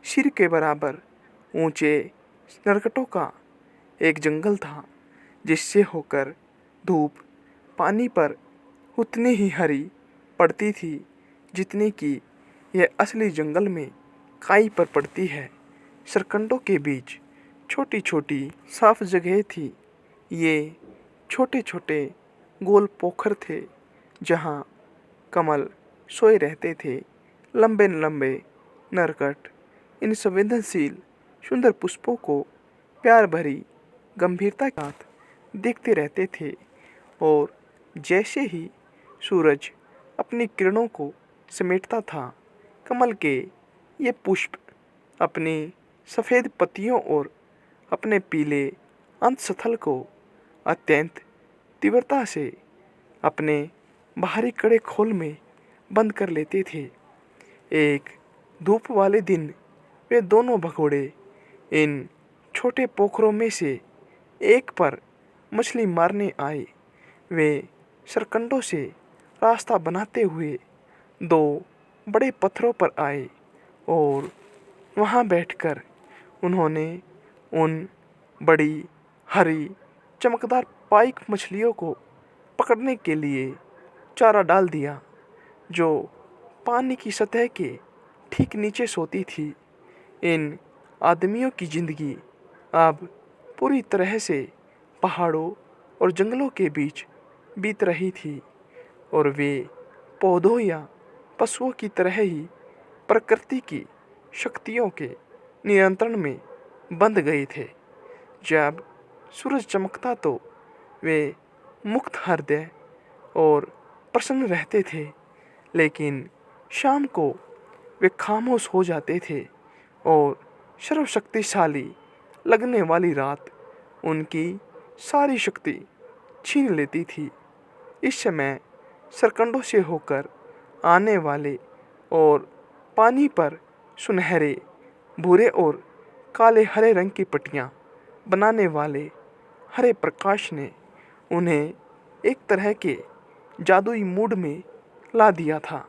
सिर के बराबर ऊंचे नरकटों का एक जंगल था, जिससे होकर धूप पानी पर उतनी ही हरी पड़ती थी जितनी कि यह असली जंगल में काई पर पड़ती है। सरकंडों के बीच छोटी छोटी साफ जगह थी। ये छोटे छोटे गोल पोखर थे जहाँ कमल सोए रहते थे। लंबे लंबे नरकट इन संवेदनशील सुंदर पुष्पों को प्यार भरी गंभीरता के साथ देखते रहते थे। और जैसे ही सूरज अपनी किरणों को समेटता था, कमल के ये पुष्प अपनी सफ़ेद पत्तियों और अपने पीले अंतस्थल को अत्यंत तीव्रता से अपने बाहरी कड़े खोल में बंद कर लेते थे। एक धूप वाले दिन वे दोनों भगोड़े इन छोटे पोखरों में से एक पर मछली मारने आए। वे सरकंडों से रास्ता बनाते हुए दो बड़े पत्थरों पर आए और वहां बैठकर उन्होंने उन बड़ी हरी चमकदार पाइक मछलियों को पकड़ने के लिए चारा डाल दिया, जो पानी की सतह के ठीक नीचे सोती थी। इन आदमियों की जिंदगी अब पूरी तरह से पहाड़ों और जंगलों के बीच बीत रही थी और वे पौधों या पशुओं की तरह ही प्रकृति की शक्तियों के नियंत्रण में बंध गए थे। जब सूरज चमकता तो वे मुक्त हृदय और प्रसन्न रहते थे, लेकिन शाम को वे खामोश हो जाते थे और सर्वशक्तिशाली लगने वाली रात उनकी सारी शक्ति छीन लेती थी। इस समय सरकंडों से होकर आने वाले और पानी पर सुनहरे, भूरे और काले हरे रंग की पट्टियाँ बनाने वाले हरे प्रकाश ने उन्हें एक तरह के जादुई मूड में ला दिया था।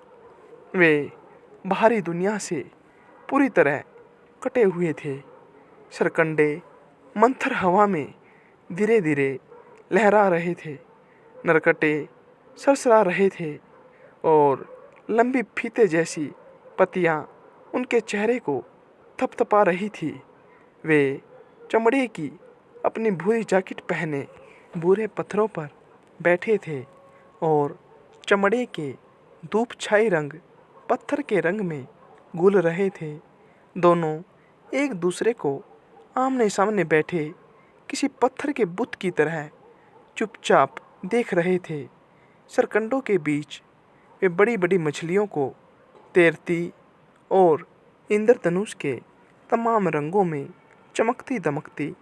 वे बाहरी दुनिया से पूरी तरह कटे हुए थे। सरकंडे मंथर हवा में धीरे धीरे लहरा रहे थे, नरकटे सरसरा रहे थे और लंबी फीते जैसी पत्तियां उनके चेहरे को थपथपा रही थी। वे चमड़े की अपनी भूरी जैकेट पहने भूरे पत्थरों पर बैठे थे और चमड़े के धूप छाई रंग पत्थर के रंग में घुल रहे थे। दोनों एक दूसरे को आमने सामने बैठे किसी पत्थर के बुत की तरह चुपचाप देख रहे थे। सरकंडों के बीच वे बड़ी बड़ी मछलियों को तैरती और इंद्रधनुष के तमाम रंगों में चमकती दमकती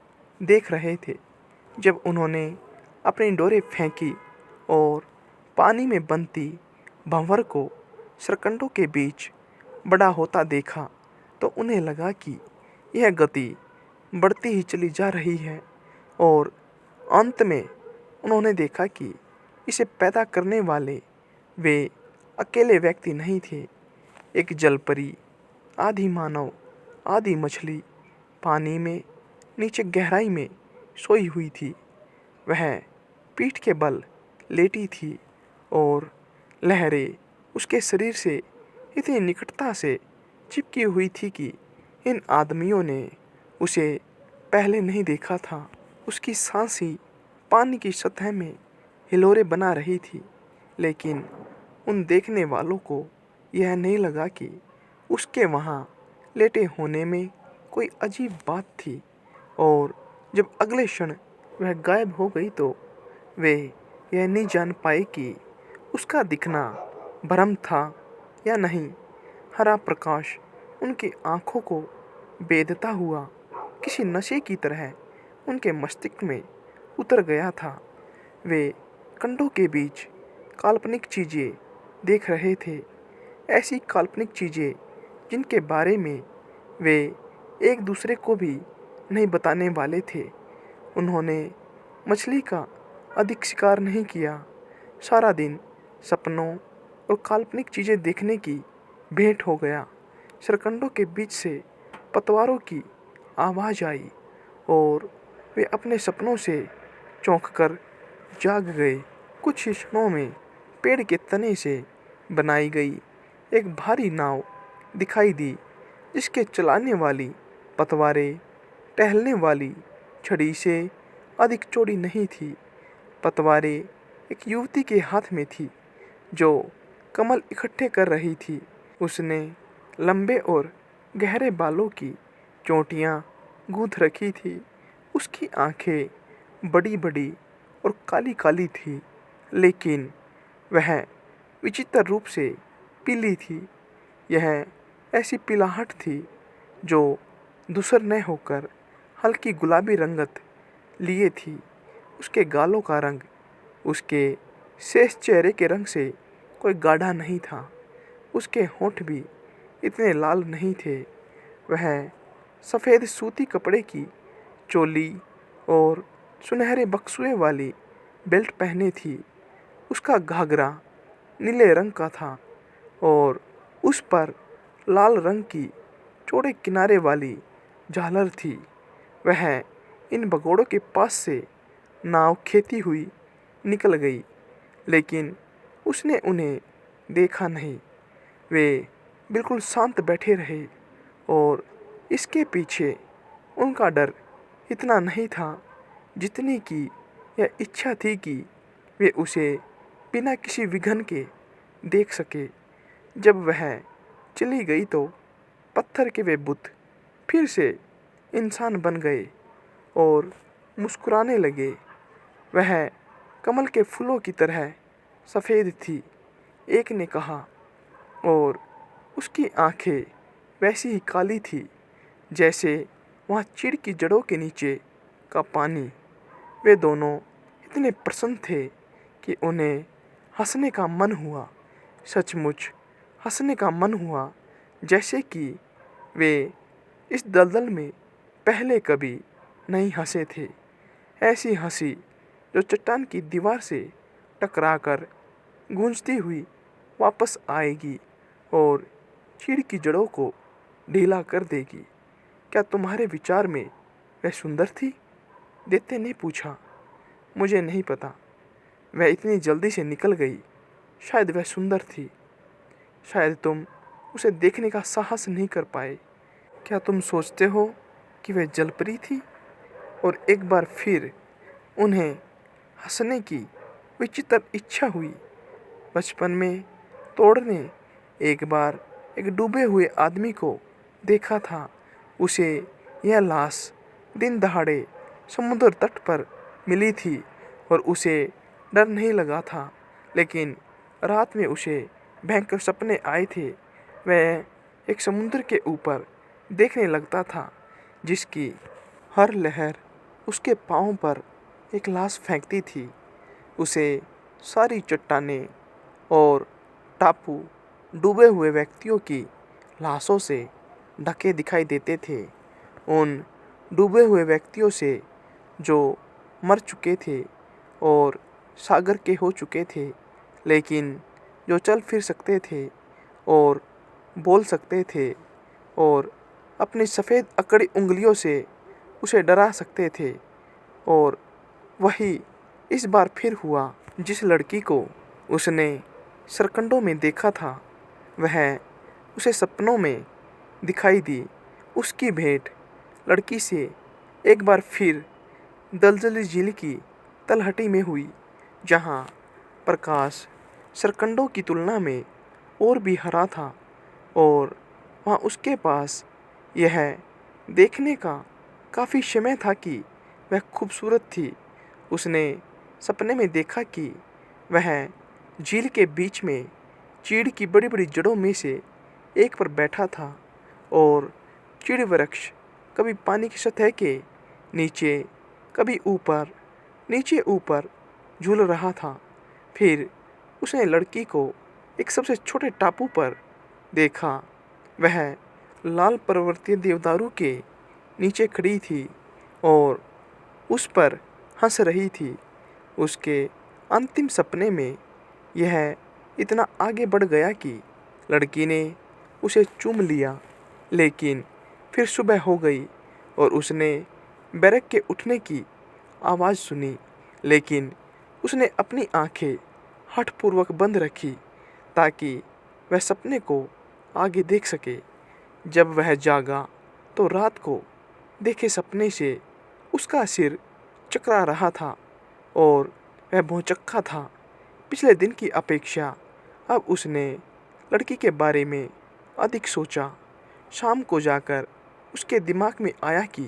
देख रहे थे। जब उन्होंने अपनी डोरें फेंकी और पानी में बनती भंवर को सरकंडों के बीच बड़ा होता देखा, तो उन्हें लगा कि यह गति बढ़ती ही चली जा रही है और अंत में उन्होंने देखा कि इसे पैदा करने वाले वे अकेले व्यक्ति नहीं थे। एक जलपरी, आधी मानव आधी मछली पानी में नीचे गहराई में सोई हुई थी। वह पीठ के बल लेटी थी और लहरें उसके शरीर से इतनी निकटता से चिपकी हुई थी कि इन आदमियों ने उसे पहले नहीं देखा था। उसकी सांसें पानी की सतह में हिलोरे बना रही थी, लेकिन उन देखने वालों को यह नहीं लगा कि उसके वहाँ लेटे होने में कोई अजीब बात थी। और जब अगले क्षण वह गायब हो गई तो वे यह नहीं जान पाए कि उसका दिखना भ्रम था या नहीं। हरा प्रकाश उनकी आँखों को बेधता हुआ किसी नशे की तरह उनके मस्तिष्क में उतर गया था। वे कंडों के बीच काल्पनिक चीज़ें देख रहे थे, ऐसी काल्पनिक चीज़ें जिनके बारे में वे एक दूसरे को भी नहीं बताने वाले थे। उन्होंने मछली का अधिक शिकार नहीं किया। सारा दिन सपनों और काल्पनिक चीज़ें देखने की भेंट हो गया। सरकंडों के बीच से पतवारों की आवाज़ आई और वे अपने सपनों से चौंककर जाग गए। कुछ ही क्षणों में पेड़ के तने से बनाई गई एक भारी नाव दिखाई दी, जिसके चलाने वाली पतवारें टहलने वाली छड़ी से अधिक चौड़ी नहीं थी। पतवारें एक युवती के हाथ में थी जो कमल इकट्ठे कर रही थी। उसने लंबे और गहरे बालों की चोटियाँ गूंथ रखी थी। उसकी आंखें बड़ी बड़ी और काली काली थी, लेकिन वह विचित्र रूप से पीली थी। यह ऐसी पीलाहट थी जो धूसर न होकर हल्की गुलाबी रंगत लिए थी। उसके गालों का रंग उसके शेष चेहरे के रंग से कोई गाढ़ा नहीं था। उसके होंठ भी इतने लाल नहीं थे। वह सफ़ेद सूती कपड़े की चोली और सुनहरे बक्सुए वाली बेल्ट पहने थी। उसका घाघरा नीले रंग का था और उस पर लाल रंग की चौड़े किनारे वाली झालर थी। वह इन भगोड़ों के पास से नाव खेती हुई निकल गई, लेकिन उसने उन्हें देखा नहीं। वे बिल्कुल शांत बैठे रहे और इसके पीछे उनका डर इतना नहीं था जितनी कि यह इच्छा थी कि वे उसे बिना किसी विघ्न के देख सके। जब वह चली गई तो पत्थर के वे बुत फिर से इंसान बन गए और मुस्कुराने लगे। वह कमल के फूलों की तरह सफ़ेद थी, एक ने कहा, और उसकी आंखें वैसी ही काली थी जैसे वहाँ चीड़ की जड़ों के नीचे का पानी। वे दोनों इतने प्रसन्न थे कि उन्हें हंसने का मन हुआ। सचमुच हंसने का मन हुआ, जैसे कि वे इस दलदल में पहले कभी नहीं हंसे थे। ऐसी हंसी जो चट्टान की दीवार से टकराकर गूंजती हुई वापस आएगी और चीड़ की जड़ों को ढीला कर देगी। क्या तुम्हारे विचार में वह सुंदर थी? दैत्य ने पूछा। मुझे नहीं पता। वह इतनी जल्दी से निकल गई। शायद वह सुंदर थी। शायद तुम उसे देखने का साहस नहीं कर पाए। क्या तुम सोचते हो कि वह जलपरी थी? और एक बार फिर उन्हें हंसने की विचित्र इच्छा हुई। बचपन में तोड़ ने एक बार एक डूबे हुए आदमी को देखा था। उसे यह लाश दिन दहाड़े समुद्र तट पर मिली थी और उसे डर नहीं लगा था, लेकिन रात में उसे भयंकर सपने आए थे। वह एक समुद्र के ऊपर देखने लगता था जिसकी हर लहर उसके पाँव पर एक लाश फेंकती थी। उसे सारी चट्टानें और टापू डूबे हुए व्यक्तियों की लाशों से ढके दिखाई देते थे। उन डूबे हुए व्यक्तियों से जो मर चुके थे और सागर के हो चुके थे, लेकिन जो चल फिर सकते थे और बोल सकते थे और अपनी सफ़ेद अकड़ी उंगलियों से उसे डरा सकते थे। और वही इस बार फिर हुआ। जिस लड़की को उसने सरकंडों में देखा था, वह उसे सपनों में दिखाई दी। उसकी भेंट लड़की से एक बार फिर दलदली झील की तलहटी में हुई, जहाँ प्रकाश सरकंडों की तुलना में और भी हरा था और वहाँ उसके पास यह देखने का काफ़ी समय था कि वह खूबसूरत थी। उसने सपने में देखा कि वह झील के बीच में चीड़ की बड़ी बड़ी जड़ों में से एक पर बैठा था और चीड़ वृक्ष कभी पानी की सतह के नीचे, कभी ऊपर नीचे ऊपर झूल रहा था। फिर उसने लड़की को एक सबसे छोटे टापू पर देखा। वह लाल पर्वतीय देवदारू के नीचे खड़ी थी और उस पर हंस रही थी। उसके अंतिम सपने में यह इतना आगे बढ़ गया कि लड़की ने उसे चूम लिया, लेकिन फिर सुबह हो गई और उसने बैरक के उठने की आवाज़ सुनी, लेकिन उसने अपनी आंखें हठपूर्वक बंद रखी ताकि वह सपने को आगे देख सके। जब वह जागा तो रात को देखे सपने से उसका सिर चकरा रहा था और वह भौचक्का था। पिछले दिन की अपेक्षा अब उसने लड़की के बारे में अधिक सोचा। शाम को जाकर उसके दिमाग में आया कि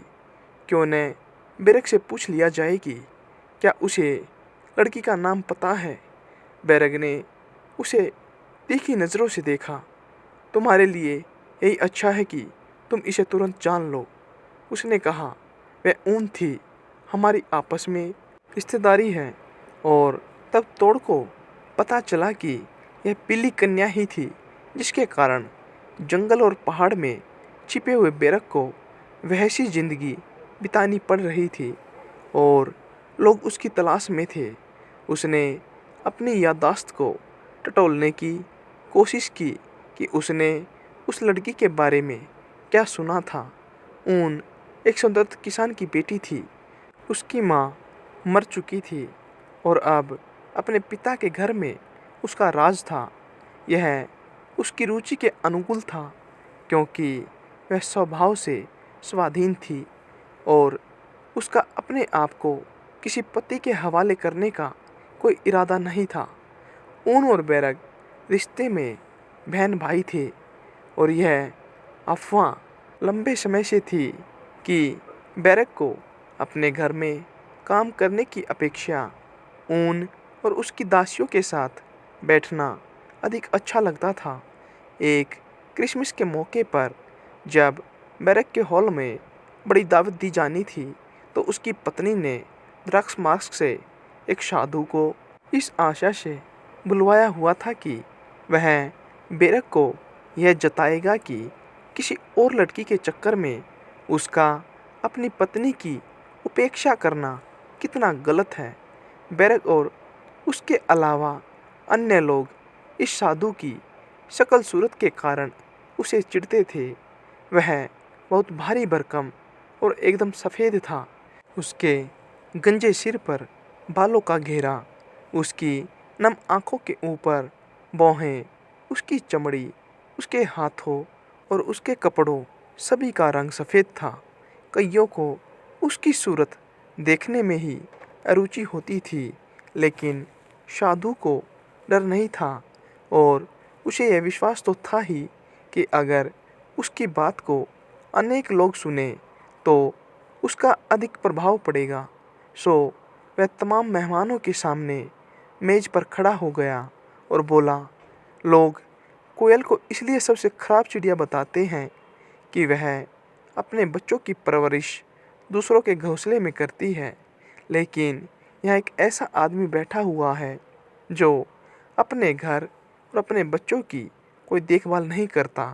क्यों न बेरक से पूछ लिया जाए कि क्या उसे लड़की का नाम पता है। बेरग ने उसे तीखी नज़रों से देखा। तुम्हारे लिए यही अच्छा है कि तुम इसे तुरंत जान लो, उसने कहा। वह ऊन थी, हमारी आपस में रिश्तेदारी है। और तब तोड़ को पता चला कि यह पीली कन्या ही थी जिसके कारण जंगल और पहाड़ में छिपे हुए बेरक को वहशी जिंदगी बितानी पड़ रही थी और लोग उसकी तलाश में थे। उसने अपनी याददाश्त को टटोलने की कोशिश की कि उसने उस लड़की के बारे में क्या सुना था। ऊन एक संतप्त किसान की बेटी थी। उसकी माँ मर चुकी थी और अब अपने पिता के घर में उसका राज था। यह उसकी रुचि के अनुकूल था क्योंकि वह स्वभाव से स्वाधीन थी और उसका अपने आप को किसी पति के हवाले करने का कोई इरादा नहीं था। ऊन और बेरग रिश्ते में बहन भाई थे और यह अफवाह लंबे समय से थी कि बेरग को अपने घर में काम करने की अपेक्षा ऊन और उसकी दासियों के साथ बैठना अधिक अच्छा लगता था। एक क्रिसमस के मौके पर जब बेरग के हॉल में बड़ी दावत दी जानी थी तो उसकी पत्नी ने द्राक्ष मार्ग से एक साधु को इस आशा से बुलवाया हुआ था कि वह बेरग को यह जताएगा कि किसी और लड़की के चक्कर में उसका अपनी पत्नी की उपेक्षा करना कितना गलत है। बेरग और उसके अलावा अन्य लोग इस साधु की शक्ल सूरत के कारण उसे चिढ़ते थे। वह बहुत भारी भरकम और एकदम सफ़ेद था। उसके गंजे सिर पर बालों का घेरा, उसकी नम आँखों के ऊपर भौहें, उसकी चमड़ी, उसके हाथों और उसके कपड़ों सभी का रंग सफ़ेद था। कईयों को उसकी सूरत देखने में ही अरुचि होती थी, लेकिन साधु को डर नहीं था और उसे यह विश्वास तो था ही कि अगर उसकी बात को अनेक लोग सुने तो उसका अधिक प्रभाव पड़ेगा। सो वह तमाम मेहमानों के सामने मेज पर खड़ा हो गया और बोला, लोग कोयल को इसलिए सबसे खराब चिड़िया बताते हैं कि वह अपने बच्चों की परवरिश दूसरों के घोंसले में करती है, लेकिन यहाँ एक ऐसा आदमी बैठा हुआ है जो अपने घर और अपने बच्चों की कोई देखभाल नहीं करता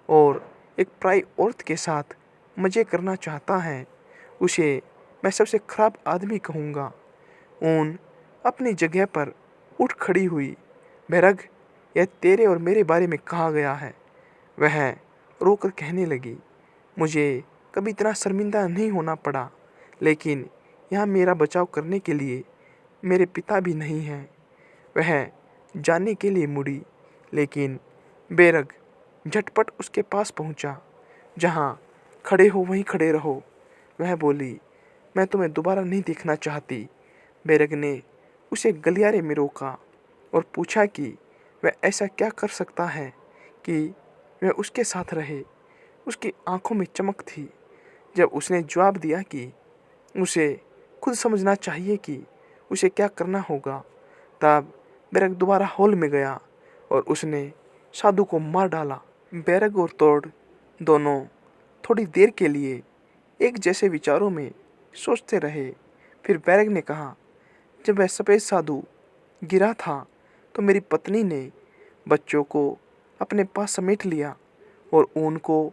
और एक पराई औरत के साथ मज़े करना चाहता है। उसे मैं सबसे खराब आदमी कहूँगा। ऊन अपनी जगह पर उठ खड़ी हुई। बेरग, यह तेरे और मेरे बारे में कहा गया है। वह रोकर कहने लगी, मुझे कभी इतना शर्मिंदा नहीं होना पड़ा, लेकिन यहाँ मेरा बचाव करने के लिए मेरे पिता भी नहीं हैं। वह जाने के लिए मुड़ी, लेकिन बेरग झटपट उसके पास पहुँचा। जहाँ खड़े हो वहीं खड़े रहो, वह बोली, मैं तुम्हें दोबारा नहीं देखना चाहती। बेरग ने उसे गलियारे में रोका और पूछा कि वह ऐसा क्या कर सकता है कि वह उसके साथ रहे। उसकी आंखों में चमक थी। जब उसने जवाब दिया कि उसे खुद समझना चाहिए कि उसे क्या करना होगा, तब बेरग दोबारा हॉल में गया और उसने साधु को मार डाला। बेरग और तोड़ दोनों थोड़ी देर के लिए एक जैसे विचारों में सोचते रहे। फिर बेरग ने कहा, जब वह सफ़ेद साधु गिरा था तो मेरी पत्नी ने बच्चों को अपने पास समेट लिया और ऊन को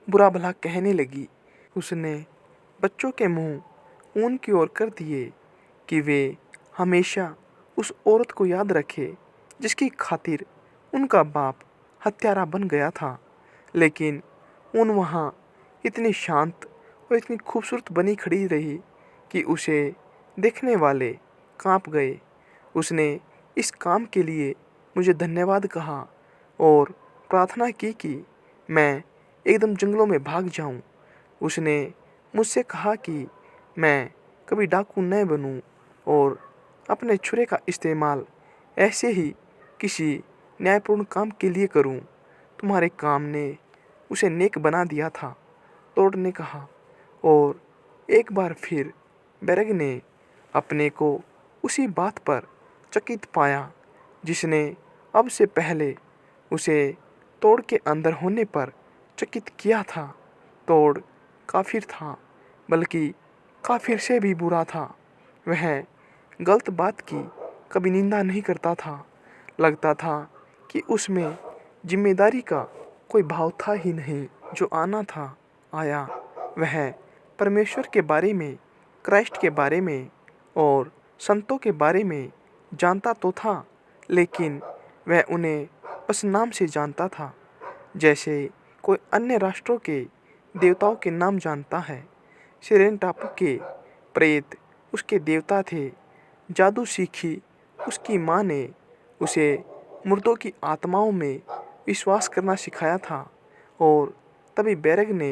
बुरा भला कहने लगी। उसने बच्चों के मुंह ऊन की ओर कर दिए कि वे हमेशा उस औरत को याद रखे जिसकी खातिर उनका बाप हत्यारा बन गया था। लेकिन ऊन वहाँ इतनी शांत और इतनी खूबसूरत बनी खड़ी रही कि उसे देखने वाले कांप गए। उसने इस काम के लिए मुझे धन्यवाद कहा और प्रार्थना की कि मैं एकदम जंगलों में भाग जाऊं। उसने मुझसे कहा कि मैं कभी डाकू न बनूं और अपने छुरे का इस्तेमाल ऐसे ही किसी न्यायपूर्ण काम के लिए करूं। तुम्हारे काम ने उसे नेक बना दिया था, तोड़ ने कहा। और एक बार फिर बेरग ने अपने को उसी बात पर चकित पाया जिसने अब से पहले उसे तोड़ के अंदर होने पर चकित किया था। तोड़ काफिर था, बल्कि काफिर से भी बुरा था। वह गलत बात की कभी निंदा नहीं करता था। लगता था कि उसमें जिम्मेदारी का कोई भाव था ही नहीं। जो आना था आया। वह परमेश्वर के बारे में, क्राइस्ट के बारे में और संतों के बारे में जानता तो था, लेकिन वह उन्हें बस नाम से जानता था, जैसे कोई अन्य राष्ट्रों के देवताओं के नाम जानता है। सिरेन टापू के प्रेत उसके देवता थे। जादू सीखी उसकी माँ ने उसे मुर्दों की आत्माओं में विश्वास करना सिखाया था। और तभी बेरग ने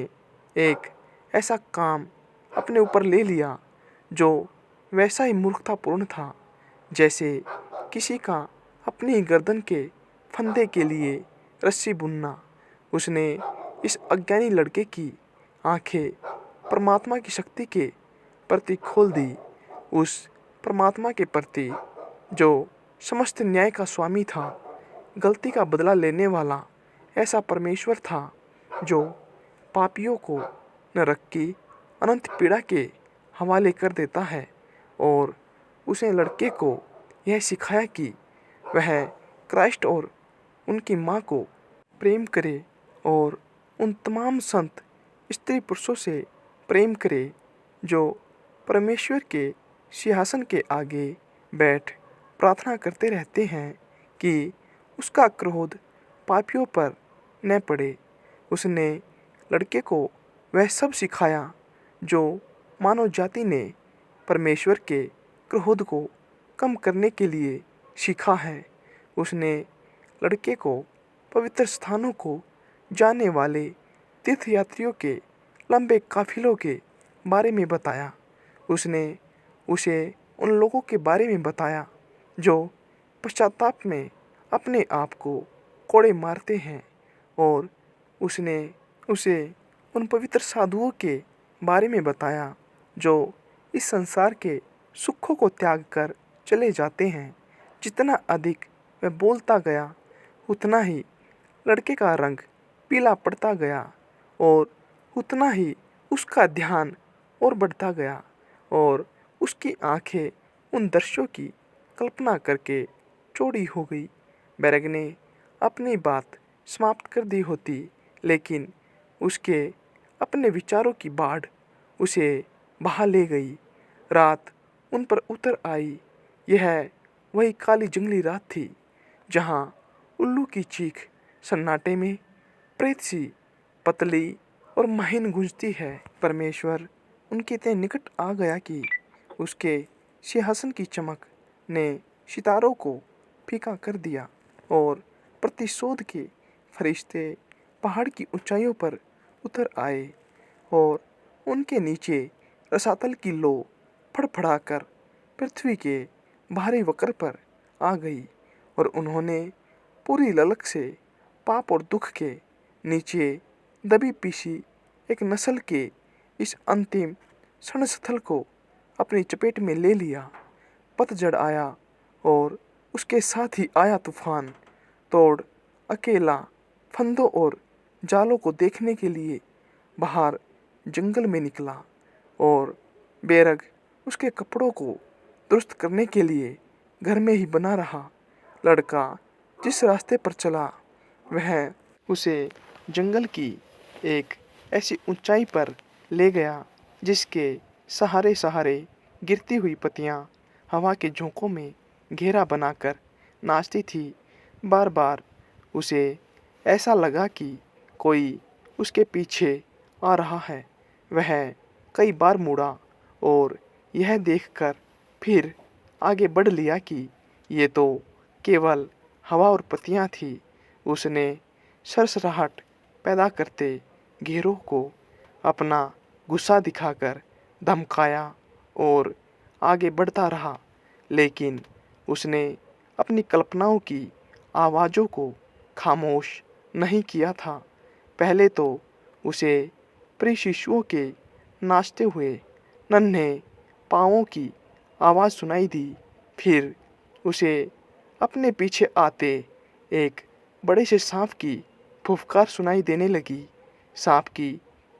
एक ऐसा काम अपने ऊपर ले लिया जो वैसा ही मूर्खतापूर्ण था जैसे किसी का अपनी ही गर्दन के फंदे के लिए रस्सी बुनना। उसने इस अज्ञानी लड़के की आंखें परमात्मा की शक्ति के प्रति खोल दी। उस परमात्मा के प्रति जो समस्त न्याय का स्वामी था, गलती का बदला लेने वाला ऐसा परमेश्वर था जो पापियों को नरक की अनंत पीड़ा के हवाले कर देता है। और उसने लड़के को यह सिखाया कि वह क्राइस्ट और उनकी माँ को प्रेम करे और उन तमाम संत स्त्री पुरुषों से प्रेम करे जो परमेश्वर के सिंहासन के आगे बैठ प्रार्थना करते रहते हैं कि उसका क्रोध पापियों पर न पड़े। उसने लड़के को वह सब सिखाया जो मानव जाति ने परमेश्वर के क्रोध को कम करने के लिए सीखा है। उसने लड़के को पवित्र स्थानों को जाने वाले तीर्थयात्रियों के लंबे काफिलों के बारे में बताया। उसने उसे उन लोगों के बारे में बताया जो पश्चाताप में अपने आप को कोड़े मारते हैं। और उसने उसे उन पवित्र साधुओं के बारे में बताया जो इस संसार के सुखों को त्याग कर चले जाते हैं। जितना अधिक वह बोलता गया, उतना ही लड़के का रंग पीला पड़ता गया और उतना ही उसका ध्यान और बढ़ता गया और उसकी आंखें उन दृश्यों की कल्पना करके चौड़ी हो गई। बेरग ने अपनी बात समाप्त कर दी होती, लेकिन उसके अपने विचारों की बाढ़ उसे बहा ले गई। रात उन पर उतर आई। यह वही काली जंगली रात थी जहाँ उल्लू की चीख सन्नाटे में प्रेत सी पतली और महीन गूंजती है। परमेश्वर उनके इतने निकट आ गया कि उसके सिंहासन की चमक ने सितारों को फीका कर दिया और प्रतिशोध के फरिश्ते पहाड़ की ऊंचाइयों पर उतर आए और उनके नीचे रसातल की लो फड़फड़ाकर पृथ्वी के भारी वक्र पर आ गई। और उन्होंने पूरी ललक से पाप और दुख के नीचे दबी पीसी एक नस्ल के इस अंतिम क्षणस्थल को अपनी चपेट में ले लिया। पतझड़ आया और उसके साथ ही आया तूफान। तोड़ अकेला फंदों और जालों को देखने के लिए बाहर जंगल में निकला और बेरग उसके कपड़ों को दुरुस्त करने के लिए घर में ही बना रहा। लड़का जिस रास्ते पर चला वह उसे जंगल की एक ऐसी ऊंचाई पर ले गया जिसके सहारे सहारे गिरती हुई पत्तियां हवा के झोंकों में घेरा बनाकर नाचती थी। बार बार उसे ऐसा लगा कि कोई उसके पीछे आ रहा है। वह कई बार मुड़ा और यह देखकर फिर आगे बढ़ लिया कि ये तो केवल हवा और पत्तियां थी। उसने सरसराहट पैदा करते घेरों को अपना गुस्सा दिखाकर धमकाया और आगे बढ़ता रहा, लेकिन उसने अपनी कल्पनाओं की आवाज़ों को खामोश नहीं किया था। पहले तो उसे प्रिय शिशुओं के नाचते हुए नन्हे पाँवों की आवाज़ सुनाई दी। फिर उसे अपने पीछे आते एक बड़े से सांप की फुफकार सुनाई देने लगी। सांप की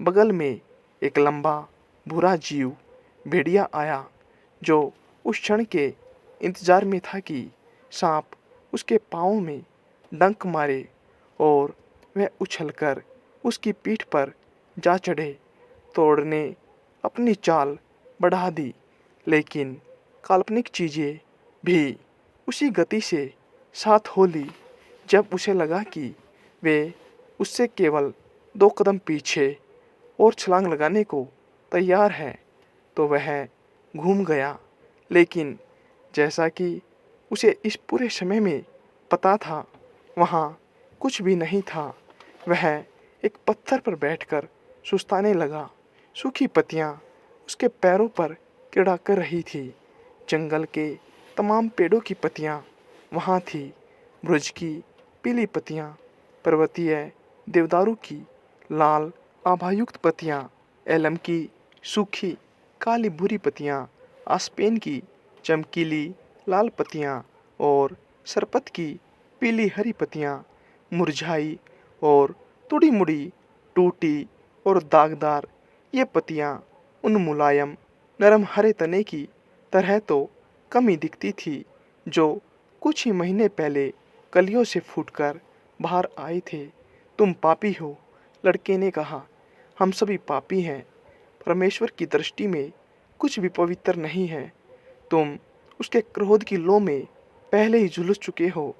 बगल में एक लंबा भूरा जीव भेड़िया आया, जो उस क्षण के इंतजार में था कि सांप उसके पाँव में डंक मारे और वह उछलकर उसकी पीठ पर जा चढ़े। तोड़ने अपनी चाल बढ़ा दी, लेकिन काल्पनिक चीज़ें भी उसी गति से साथ हो ली। जब उसे लगा कि वे उससे केवल 2 कदम पीछे और छलांग लगाने को तैयार है, तो वह घूम गया। लेकिन जैसा कि उसे इस पूरे समय में पता था, वहाँ कुछ भी नहीं था। वह एक पत्थर पर बैठकर सुस्ताने लगा। सूखी पत्तियाँ उसके पैरों पर किड़ा कर रही थी। जंगल के तमाम पेड़ों की पत्तियाँ वहाँ थी। भुज की पीली पत्तियाँ, पर्वतीय देवदारू की लाल आभायुक्त पत्तियाँ, एलम की सूखी काली भूरी पत्तियाँ, आस्पेन की चमकीली लाल पत्तियाँ और सरपत की पीली हरी पत्तियाँ मुरझाई और तुड़ी मुड़ी, टूटी और दागदार ये पत्तियाँ उन मुलायम नरम हरे तने की तरह तो कम ही दिखती थी, जो कुछ ही महीने पहले कलियों से फूटकर बाहर आए थे। तुम पापी हो, लड़के ने कहा। हम सभी पापी हैं। परमेश्वर की दृष्टि में कुछ भी पवित्र नहीं है। तुम उसके क्रोध की लौ में पहले ही झुलस चुके हो।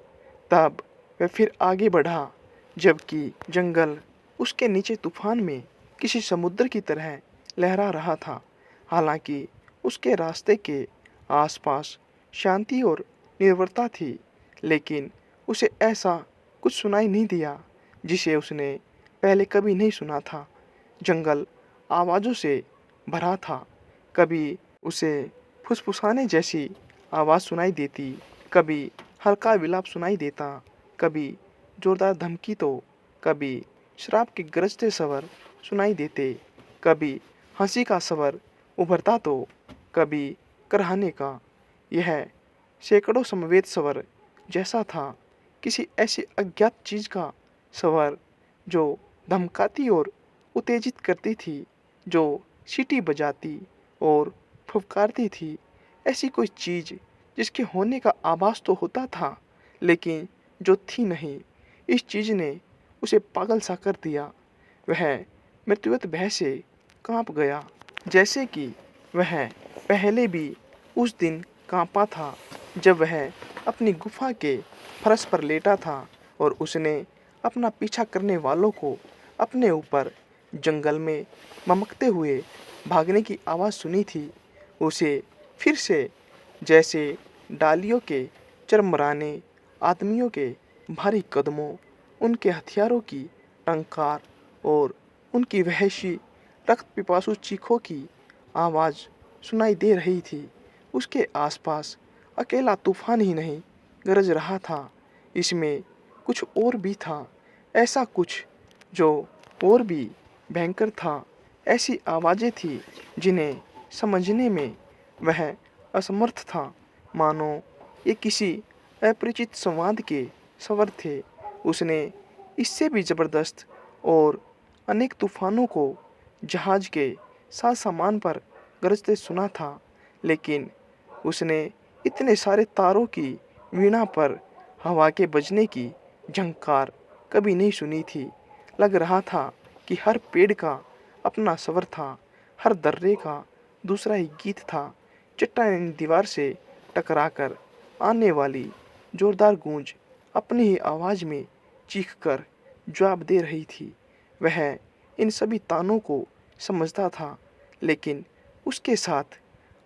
तब वह फिर आगे बढ़ा, जबकि जंगल उसके नीचे तूफान में किसी समुद्र की तरह लहरा रहा था। हालांकि उसके रास्ते के आसपास शांति और निर्भरता थी, लेकिन उसे ऐसा कुछ सुनाई नहीं दिया जिसे उसने पहले कभी नहीं सुना था। जंगल आवाज़ों से भरा था। कभी उसे फुसफुसाने जैसी आवाज़ सुनाई देती, कभी हल्का विलाप सुनाई देता, कभी जोरदार धमकी, तो कभी शराब के गरजते स्वर सुनाई देते, कभी हंसी का स्वर उभरता, तो कभी कराहने का। यह सैकड़ों समवेत स्वर जैसा था, किसी ऐसी अज्ञात चीज़ का स्वर जो धमकाती और उत्तेजित करती थी, जो सीटी बजाती और फुफकारती थी। ऐसी कोई चीज़ जिसके होने का आभास तो होता था, लेकिन जो थी नहीं। इस चीज़ ने उसे पागल सा कर दिया। वह मृत्युवत भय से कांप गया, जैसे कि वह पहले भी उस दिन कांपा था, जब वह अपनी गुफा के फर्श पर लेटा था और उसने अपना पीछा करने वालों को अपने ऊपर जंगल में ममकते हुए भागने की आवाज़ सुनी थी। उसे फिर से जैसे डालियों के चरमराने, आदमियों के भारी कदमों, उनके हथियारों की टंकार और उनकी वहशी रक्त पिपासु चीखों की आवाज़ सुनाई दे रही थी। उसके आसपास अकेला तूफान ही नहीं गरज रहा था, इसमें कुछ और भी था। ऐसा कुछ जो और भी भयंकर था। ऐसी आवाज़ें थी जिन्हें समझने में वह असमर्थ था, मानो ये किसी अपरिचित संवाद के स्वर थे। उसने इससे भी ज़बरदस्त और अनेक तूफानों को जहाज के साथ सामान पर गरजते सुना था, लेकिन उसने इतने सारे तारों की वीणा पर हवा के बजने की झंकार कभी नहीं सुनी थी। लग रहा था कि हर पेड़ का अपना स्वर था, हर दर्रे का दूसरा ही गीत था। चट्टानी दीवार से टकराकर आने वाली जोरदार गूंज अपनी ही आवाज़ में चीखकर जवाब दे रही थी। वह इन सभी तानों को समझता था, लेकिन उसके साथ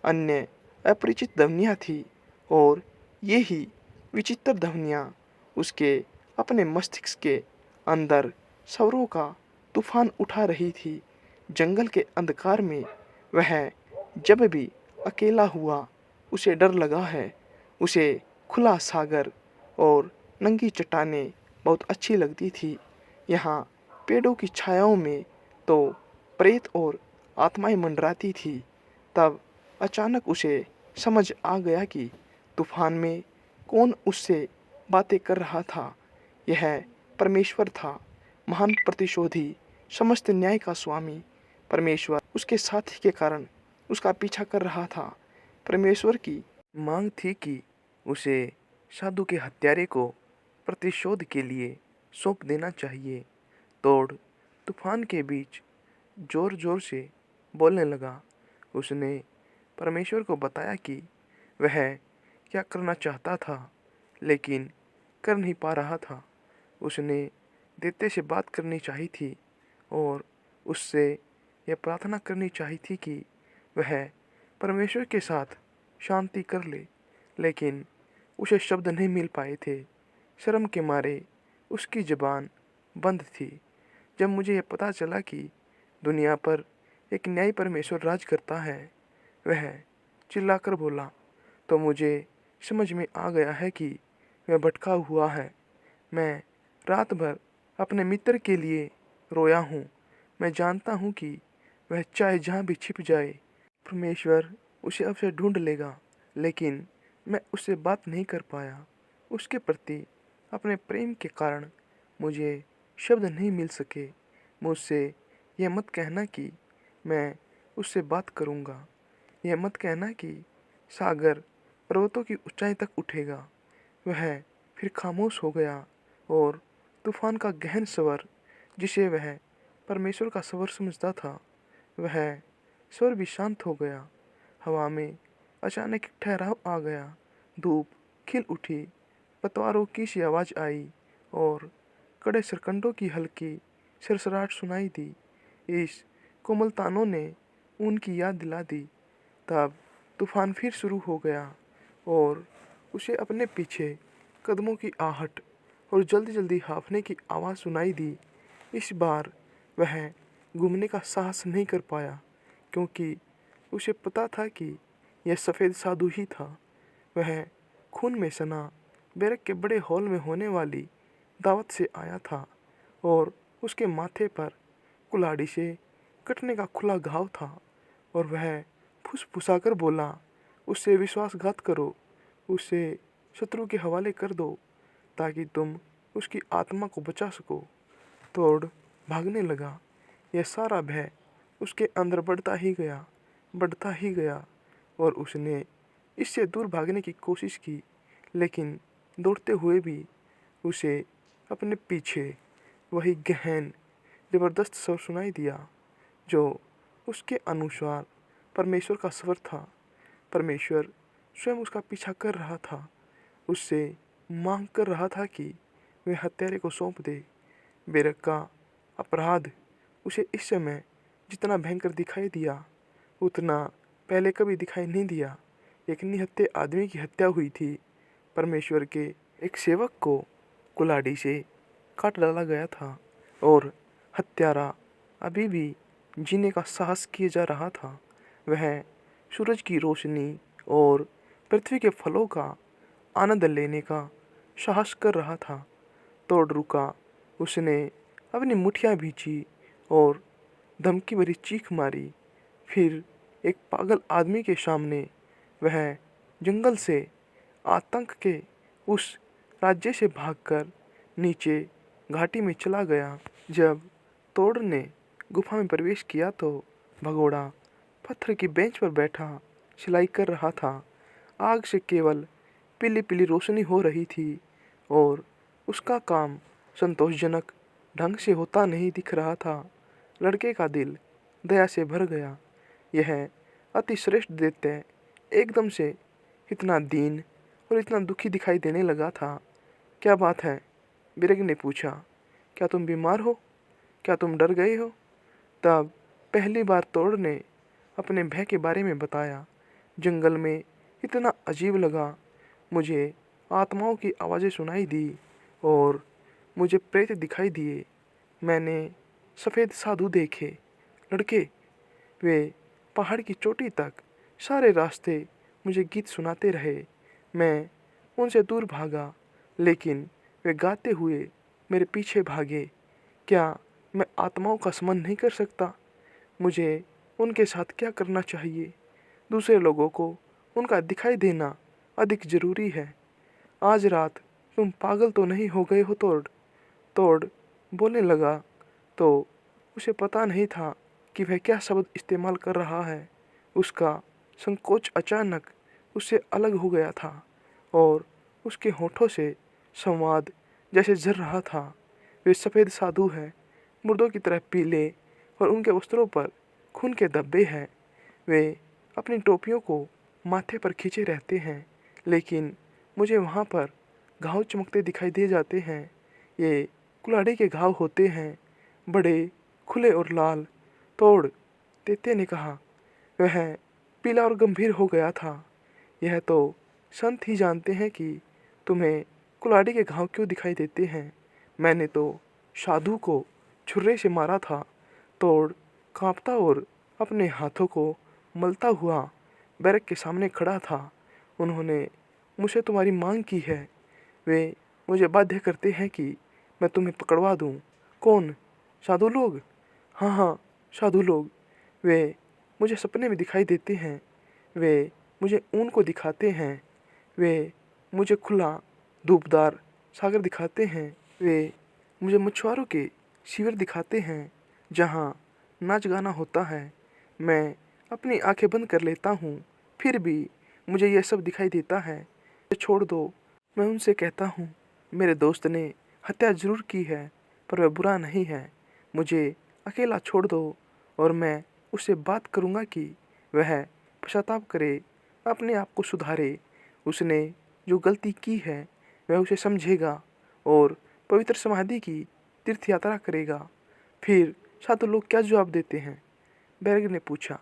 अन्य अपरिचित ध्वनियाँ थी, और ये ही विचित्र ध्वनियाँ उसके अपने मस्तिष्क के अंदर स्वरों का तूफान उठा रही थी। जंगल के अंधकार में वह जब भी अकेला हुआ, उसे डर लगा है। उसे खुला सागर और नंगी चट्टानें बहुत अच्छी लगती थी। यहाँ पेड़ों की छायाओं में तो प्रेत और आत्माएं मंडराती थी। तब अचानक उसे समझ आ गया कि तूफान में कौन उससे बातें कर रहा था। यह परमेश्वर था, महान प्रतिशोधी, समस्त न्याय का स्वामी। परमेश्वर उसके साथी के कारण उसका पीछा कर रहा था। परमेश्वर की मांग थी कि उसे साधु के हत्यारे को प्रतिशोध के लिए सौंप देना चाहिए। तोड़ तूफान के बीच जोर जोर से बोलने लगा। उसने परमेश्वर को बताया कि वह क्या करना चाहता था, लेकिन कर नहीं पा रहा था। उसने देवते से बात करनी चाहिए थी और उससे यह प्रार्थना करनी चाहिए थी कि वह परमेश्वर के साथ शांति कर ले, लेकिन उसे शब्द नहीं मिल पाए थे। शर्म के मारे उसकी ज़बान बंद थी। जब मुझे यह पता चला कि दुनिया पर एक न्यायी परमेश्वर राज करता है, वह चिल्लाकर बोला, तो मुझे समझ में आ गया है कि वह भटका हुआ है। मैं रात भर अपने मित्र के लिए रोया हूँ। मैं जानता हूँ कि वह चाहे जहाँ भी छिप जाए, परमेश्वर उसे अवश्य ढूंढ लेगा, लेकिन मैं उससे बात नहीं कर पाया। उसके प्रति अपने प्रेम के कारण मुझे शब्द नहीं मिल सके। मुझसे यह मत कहना कि मैं उससे बात करूँगा। यह मत कहना कि सागर पर्वतों की ऊंचाई तक उठेगा। वह फिर खामोश हो गया और तूफान का गहन स्वर, जिसे वह परमेश्वर का स्वर समझता था, वह स्वर भी शांत हो गया। हवा में अचानक एक ठहराव आ गया। धूप खिल उठी, पतवारों की सी आवाज़ आई और कड़े सरकंडों की हल्की सरसराहट सुनाई दी। इस कोमल तानों ने उनकी याद दिला दी। तब तूफान फिर शुरू हो गया और उसे अपने पीछे कदमों की आहट और जल्दी जल्दी हाँफने की आवाज़ सुनाई दी। इस बार वह घूमने का साहस नहीं कर पाया, क्योंकि उसे पता था कि यह सफ़ेद साधु ही था। वह खून में सना बैरक के बड़े हॉल में होने वाली दावत से आया था और उसके माथे पर कुल्हाड़ी से कटने का खुला घाव था और वह फुसफुसाकर बोला, उससे विश्वासघात करो, उसे शत्रु के हवाले कर दो, ताकि तुम उसकी आत्मा को बचा सको। तोड़ भागने लगा। यह सारा भय उसके अंदर बढ़ता ही गया और उसने इससे दूर भागने की कोशिश की, लेकिन दौड़ते हुए भी उसे अपने पीछे वही गहन जबरदस्त स्वर सुनाई दिया, जो उसके अनुसार परमेश्वर का स्वर था। परमेश्वर स्वयं उसका पीछा कर रहा था, उससे मांग कर रहा था कि वह हत्यारे को सौंप दे। बेरक का अपराध उसे इस समय जितना भयंकर दिखाई दिया, उतना पहले कभी दिखाई नहीं दिया। एक निहत्थे आदमी की हत्या हुई थी। परमेश्वर के एक सेवक को कुल्हाड़ी से काट डाला गया था और हत्यारा अभी भी जीने का साहस किए जा रहा था। वह सूरज की रोशनी और पृथ्वी के फलों का आनंद लेने का साहस कर रहा था। तोड़ रुका। उसने अपनी मुठ्ठियाँ भींची और धमकी भरी चीख मारी। फिर एक पागल आदमी के सामने वह जंगल से आतंक के उस राज्य से भागकर नीचे घाटी में चला गया। जब तोड़ ने गुफा में प्रवेश किया तो भगोड़ा पत्थर की बेंच पर बैठा सिलाई कर रहा था। आग से केवल पीली पीली रोशनी हो रही थी और उसका काम संतोषजनक ढंग से होता नहीं दिख रहा था। लड़के का दिल दया से भर गया। यह अति श्रेष्ठ दैत्य एकदम से इतना दीन और इतना दुखी दिखाई देने लगा था। क्या बात है? बिरग ने पूछा। क्या तुम बीमार हो? क्या तुम डर गए हो? तब पहली बार तोड़ ने अपने भय के बारे में बताया। जंगल में इतना अजीब लगा। मुझे आत्माओं की आवाज़ें सुनाई दी और मुझे प्रेत दिखाई दिए। मैंने सफ़ेद साधु देखे। लड़के, वे पहाड़ की चोटी तक सारे रास्ते मुझे गीत सुनाते रहे। मैं उनसे दूर भागा, लेकिन वे गाते हुए मेरे पीछे भागे। क्या मैं आत्माओं का स्मरण नहीं कर सकता? मुझे उनके साथ क्या करना चाहिए? दूसरे लोगों को उनका दिखाई देना अधिक जरूरी है। आज रात तुम पागल तो नहीं हो गए हो तोड़? तोड़ बोलने लगा तो उसे पता नहीं था कि वह क्या शब्द इस्तेमाल कर रहा है। उसका संकोच अचानक उससे अलग हो गया था और उसके होठों से संवाद जैसे झर रहा था। वे सफ़ेद साधु हैं, मुर्दों की तरह पीले, और उनके वस्त्रों पर खून के धब्बे हैं। वे अपनी टोपियों को माथे पर खींचे रहते हैं, लेकिन मुझे वहाँ पर घाव चमकते दिखाई दे जाते हैं। ये कुल्हाड़ी के घाव होते हैं, बड़े, खुले और लाल। तोड़, तेते ने कहा। वह पीला और गंभीर हो गया था। यह तो संत ही जानते हैं कि तुम्हें कुल्हाड़ी के घाव क्यों दिखाई देते हैं। मैंने तो साधु को छुरे से मारा था। तोड़ कांपता और अपने हाथों को मलता हुआ बैरक के सामने खड़ा था। उन्होंने मुझसे तुम्हारी मांग की है। वे मुझे बाध्य करते हैं कि मैं तुम्हें पकड़वा दूं। कौन? साधु लोग? हाँ हाँ, साधु लोग। वे मुझे सपने में दिखाई देते हैं। वे मुझे ऊन को दिखाते हैं। वे मुझे खुला धूपदार सागर दिखाते हैं। वे मुझे मछुआरों के शिविर दिखाते हैं, जहाँ नाच गाना होता है। मैं अपनी आंखें बंद कर लेता हूँ, फिर भी मुझे यह सब दिखाई देता है। मुझे छोड़ दो। मैं उनसे कहता हूँ, मेरे दोस्त ने हत्या जरूर की है, पर वह बुरा नहीं है। मुझे अकेला छोड़ दो और मैं उससे बात करूँगा कि वह पश्चाताप करे, अपने आप को सुधारे। उसने जो गलती की है वह उसे समझेगा और पवित्र समाधि की तीर्थ यात्रा करेगा। फिर साधु लोग क्या जवाब देते हैं? बैरग ने पूछा।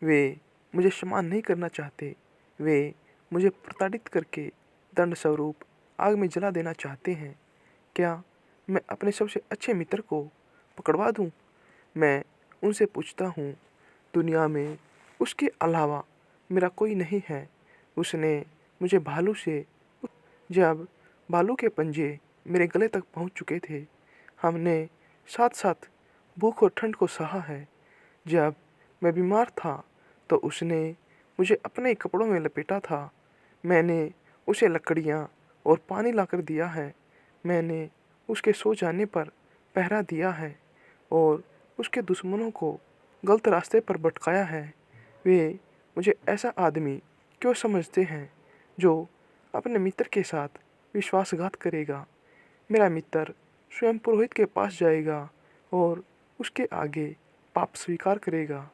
वे मुझे क्षमा नहीं करना चाहते। वे मुझे प्रताड़ित करके दंड स्वरूप आग में जला देना चाहते हैं। क्या मैं अपने सबसे अच्छे मित्र को पकड़वा दूं? मैं उनसे पूछता हूँ, दुनिया में उसके अलावा मेरा कोई नहीं है। उसने मुझे भालू से जब भालू के पंजे मेरे गले तक पहुँच चुके थे, हमने साथ साथ भूख और ठंड को सहा है। जब मैं बीमार था तो उसने मुझे अपने कपड़ों में लपेटा था। मैंने उसे लकड़ियाँ और पानी लाकर दिया है। मैंने उसके सो जाने पर पहरा दिया है और उसके दुश्मनों को गलत रास्ते पर भटकाया है। वे मुझे ऐसा आदमी क्यों समझते हैं जो अपने मित्र के साथ विश्वासघात करेगा? मेरा मित्र स्वयं पुरोहित के पास जाएगा और उसके आगे पाप स्वीकार करेगा,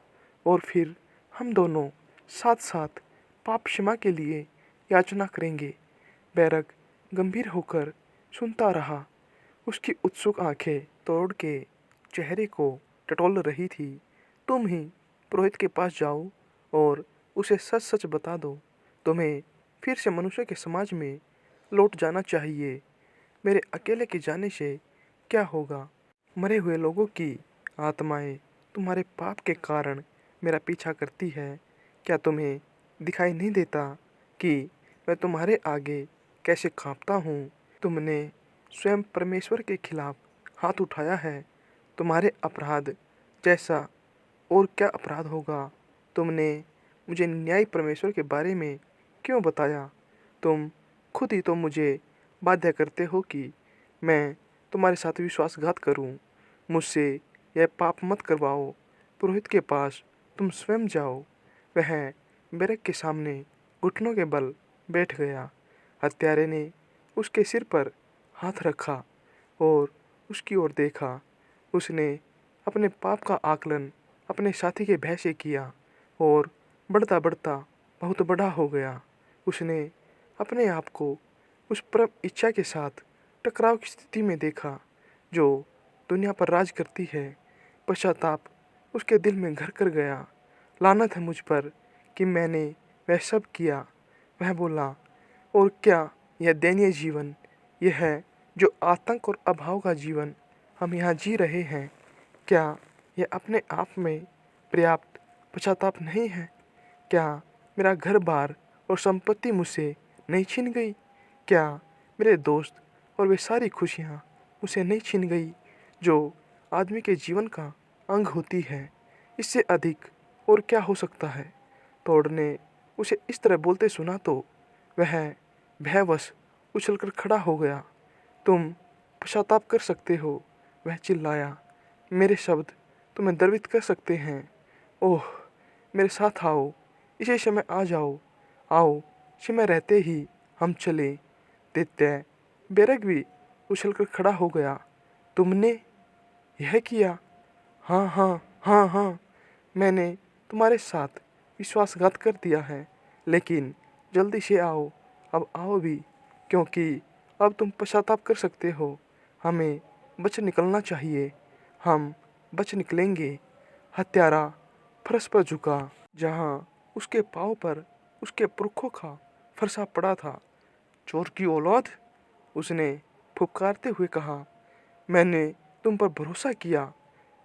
और फिर हम दोनों साथ साथ पाप क्षमा के लिए याचना करेंगे। बैरक गंभीर होकर सुनता रहा। उसकी उत्सुक आंखें तोड़ के चेहरे को टटोल रही थी। तुम ही पुरोहित के पास जाओ और उसे सच सच बता दो। तुम्हें फिर से मनुष्य के समाज में लौट जाना चाहिए। मेरे अकेले के जाने से क्या होगा? मरे हुए लोगों की आत्माएं तुम्हारे पाप के कारण मेरा पीछा करती है। क्या तुम्हें दिखाई नहीं देता कि मैं तुम्हारे आगे कैसे कांपता हूँ? तुमने स्वयं परमेश्वर के खिलाफ हाथ उठाया है। तुम्हारे अपराध जैसा और क्या अपराध होगा? तुमने मुझे न्यायी परमेश्वर के बारे में क्यों बताया? तुम खुद ही तो मुझे बाध्य करते हो कि मैं तुम्हारे साथ विश्वासघात करूं। मुझसे यह पाप मत करवाओ। पुरोहित के पास तुम स्वयं जाओ। वह बैरक के सामने घुटनों के बल बैठ गया। हत्यारे ने उसके सिर पर हाथ रखा और उसकी ओर देखा। उसने अपने पाप का आकलन अपने साथी के भय से किया और बढ़ता बढ़ता बहुत बड़ा हो गया। उसने अपने आप को उस परम इच्छा के साथ टकराव की स्थिति में देखा जो दुनिया पर राज करती है। पश्चाताप उसके दिल में घर कर गया। लानत है मुझ पर कि मैंने वह सब किया। वह बोला, और क्या यह दयनीय जीवन, यह है जो आतंक और अभाव का जीवन हम यहाँ जी रहे हैं, क्या यह अपने आप में पर्याप्त पश्चाताप नहीं है? क्या मेरा घर बार और संपत्ति मुझसे नहीं छीन गई? क्या मेरे दोस्त और वे सारी खुशियाँ उसे नहीं छीन गई जो आदमी के जीवन का अंग होती है? इससे अधिक और क्या हो सकता है? तोड़ ने उसे इस तरह बोलते सुना तो वह भयवश उछलकर खड़ा हो गया। तुम पश्चाताप कर सकते हो, वह चिल्लाया। मेरे शब्द तुम्हें द्रवित कर सकते हैं। ओह, मेरे साथ आओ, इसी समय आ जाओ। आओ, समय रहते ही हम चले। दैत्य बेरग भी उछलकर खड़ा हो गया। तुमने यह किया? हाँ हाँ हाँ हाँ, मैंने तुम्हारे साथ विश्वासघात कर दिया है, लेकिन जल्दी से आओ, अब आओ भी, क्योंकि अब तुम पश्चाताप कर सकते हो। हमें बच निकलना चाहिए। हम बच निकलेंगे। हत्यारा फर्श पर झुका, जहाँ उसके पाँव पर उसके पुरखों का फरसा पड़ा था। चोर की औलाद, उसने फुफकारते हुए कहा। मैंने तुम पर भरोसा किया,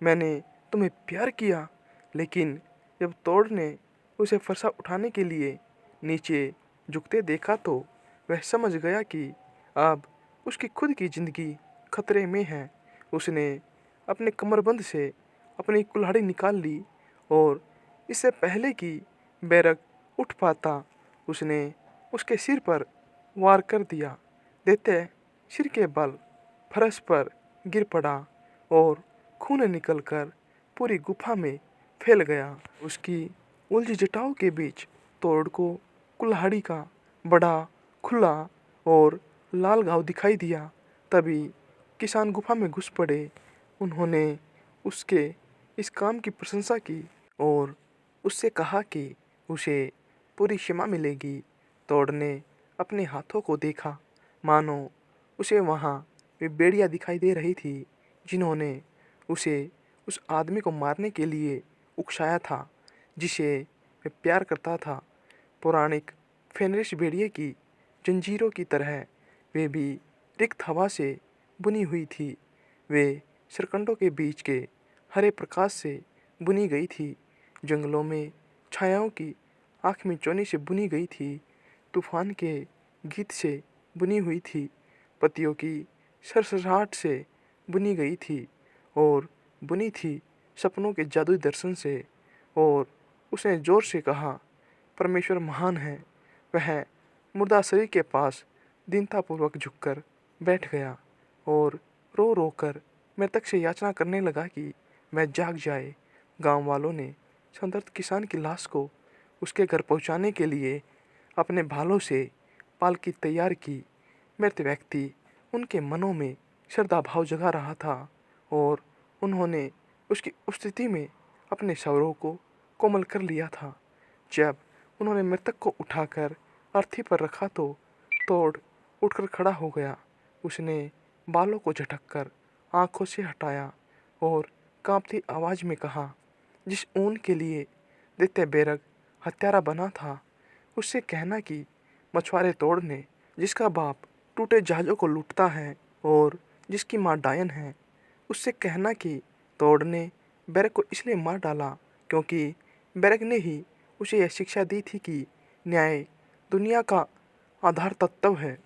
मैंने तुम्हें प्यार किया, लेकिन जब तोड़ ने उसे फरसा उठाने के लिए नीचे झुकते देखा तो वह समझ गया कि अब उसकी खुद की जिंदगी खतरे में है। उसने अपने कमरबंद से अपनी कुल्हाड़ी निकाल ली और इससे पहले कि बैरक उठ पाता, उसने उसके सिर पर वार कर दिया। दैत्य सिर के बल फर्श पर गिर पड़ा और खून निकलकर पूरी गुफा में फैल गया। उसकी उलझी जटाओं के बीच तोड़ को कुल्हाड़ी का बड़ा खुला और लाल घाव दिखाई दिया। तभी किसान गुफा में घुस पड़े। उन्होंने उसके इस काम की प्रशंसा की और उससे कहा कि उसे पूरी क्षमा मिलेगी। तोड़ ने अपने हाथों को देखा, मानो उसे वहाँ वे बेड़ियाँ दिखाई दे रही थी जिन्होंने उसे उस आदमी को मारने के लिए उकसाया था जिसे वह प्यार करता था। पौराणिक फेनरिश भेड़िए की जंजीरों की तरह वे भी रिक्त हवा से बुनी हुई थी। वे सरकंडों के बीच के हरे प्रकाश से बुनी गई थी, जंगलों में छायाओं की आँख में चौनी से बुनी गई थी, तूफान के गीत से बुनी हुई थी, पतियों की सरसराहट से बुनी गई थी और बुनी थी सपनों के जादुई दर्शन से। और उसने जोर से कहा, परमेश्वर महान है। वह मुर्दा शरीर के पास दीनतापूर्वक झुककर बैठ गया और रो रो कर मृतक से याचना करने लगा कि वह जाग जाए। गांव वालों ने संतप्त किसान की लाश को उसके घर पहुंचाने के लिए अपने भालों से पालकी तैयार की। मृत व्यक्ति उनके मनों में श्रद्धा भाव जगा रहा था और उन्होंने उसकी उपस्थिति में अपने स्वरों को कोमल कर लिया था। जब उन्होंने मृतक को उठाकर अर्थी पर रखा तो तोड़ उठकर खड़ा हो गया। उसने बालों को झटककर आंखों से हटाया और कांपती आवाज में कहा, जिस ऊन के लिए दैत्य बेरग हत्यारा बना था, उससे कहना कि मछुआरे तोड़ ने, जिसका बाप टूटे जहाज़ों को लूटता है और जिसकी माँ डायन है, उससे कहना कि तोड़ ने बेरग को इसलिए मार डाला क्योंकि बेरग ने ही उसे यह शिक्षा दी थी कि न्याय दुनिया का आधार तत्व है।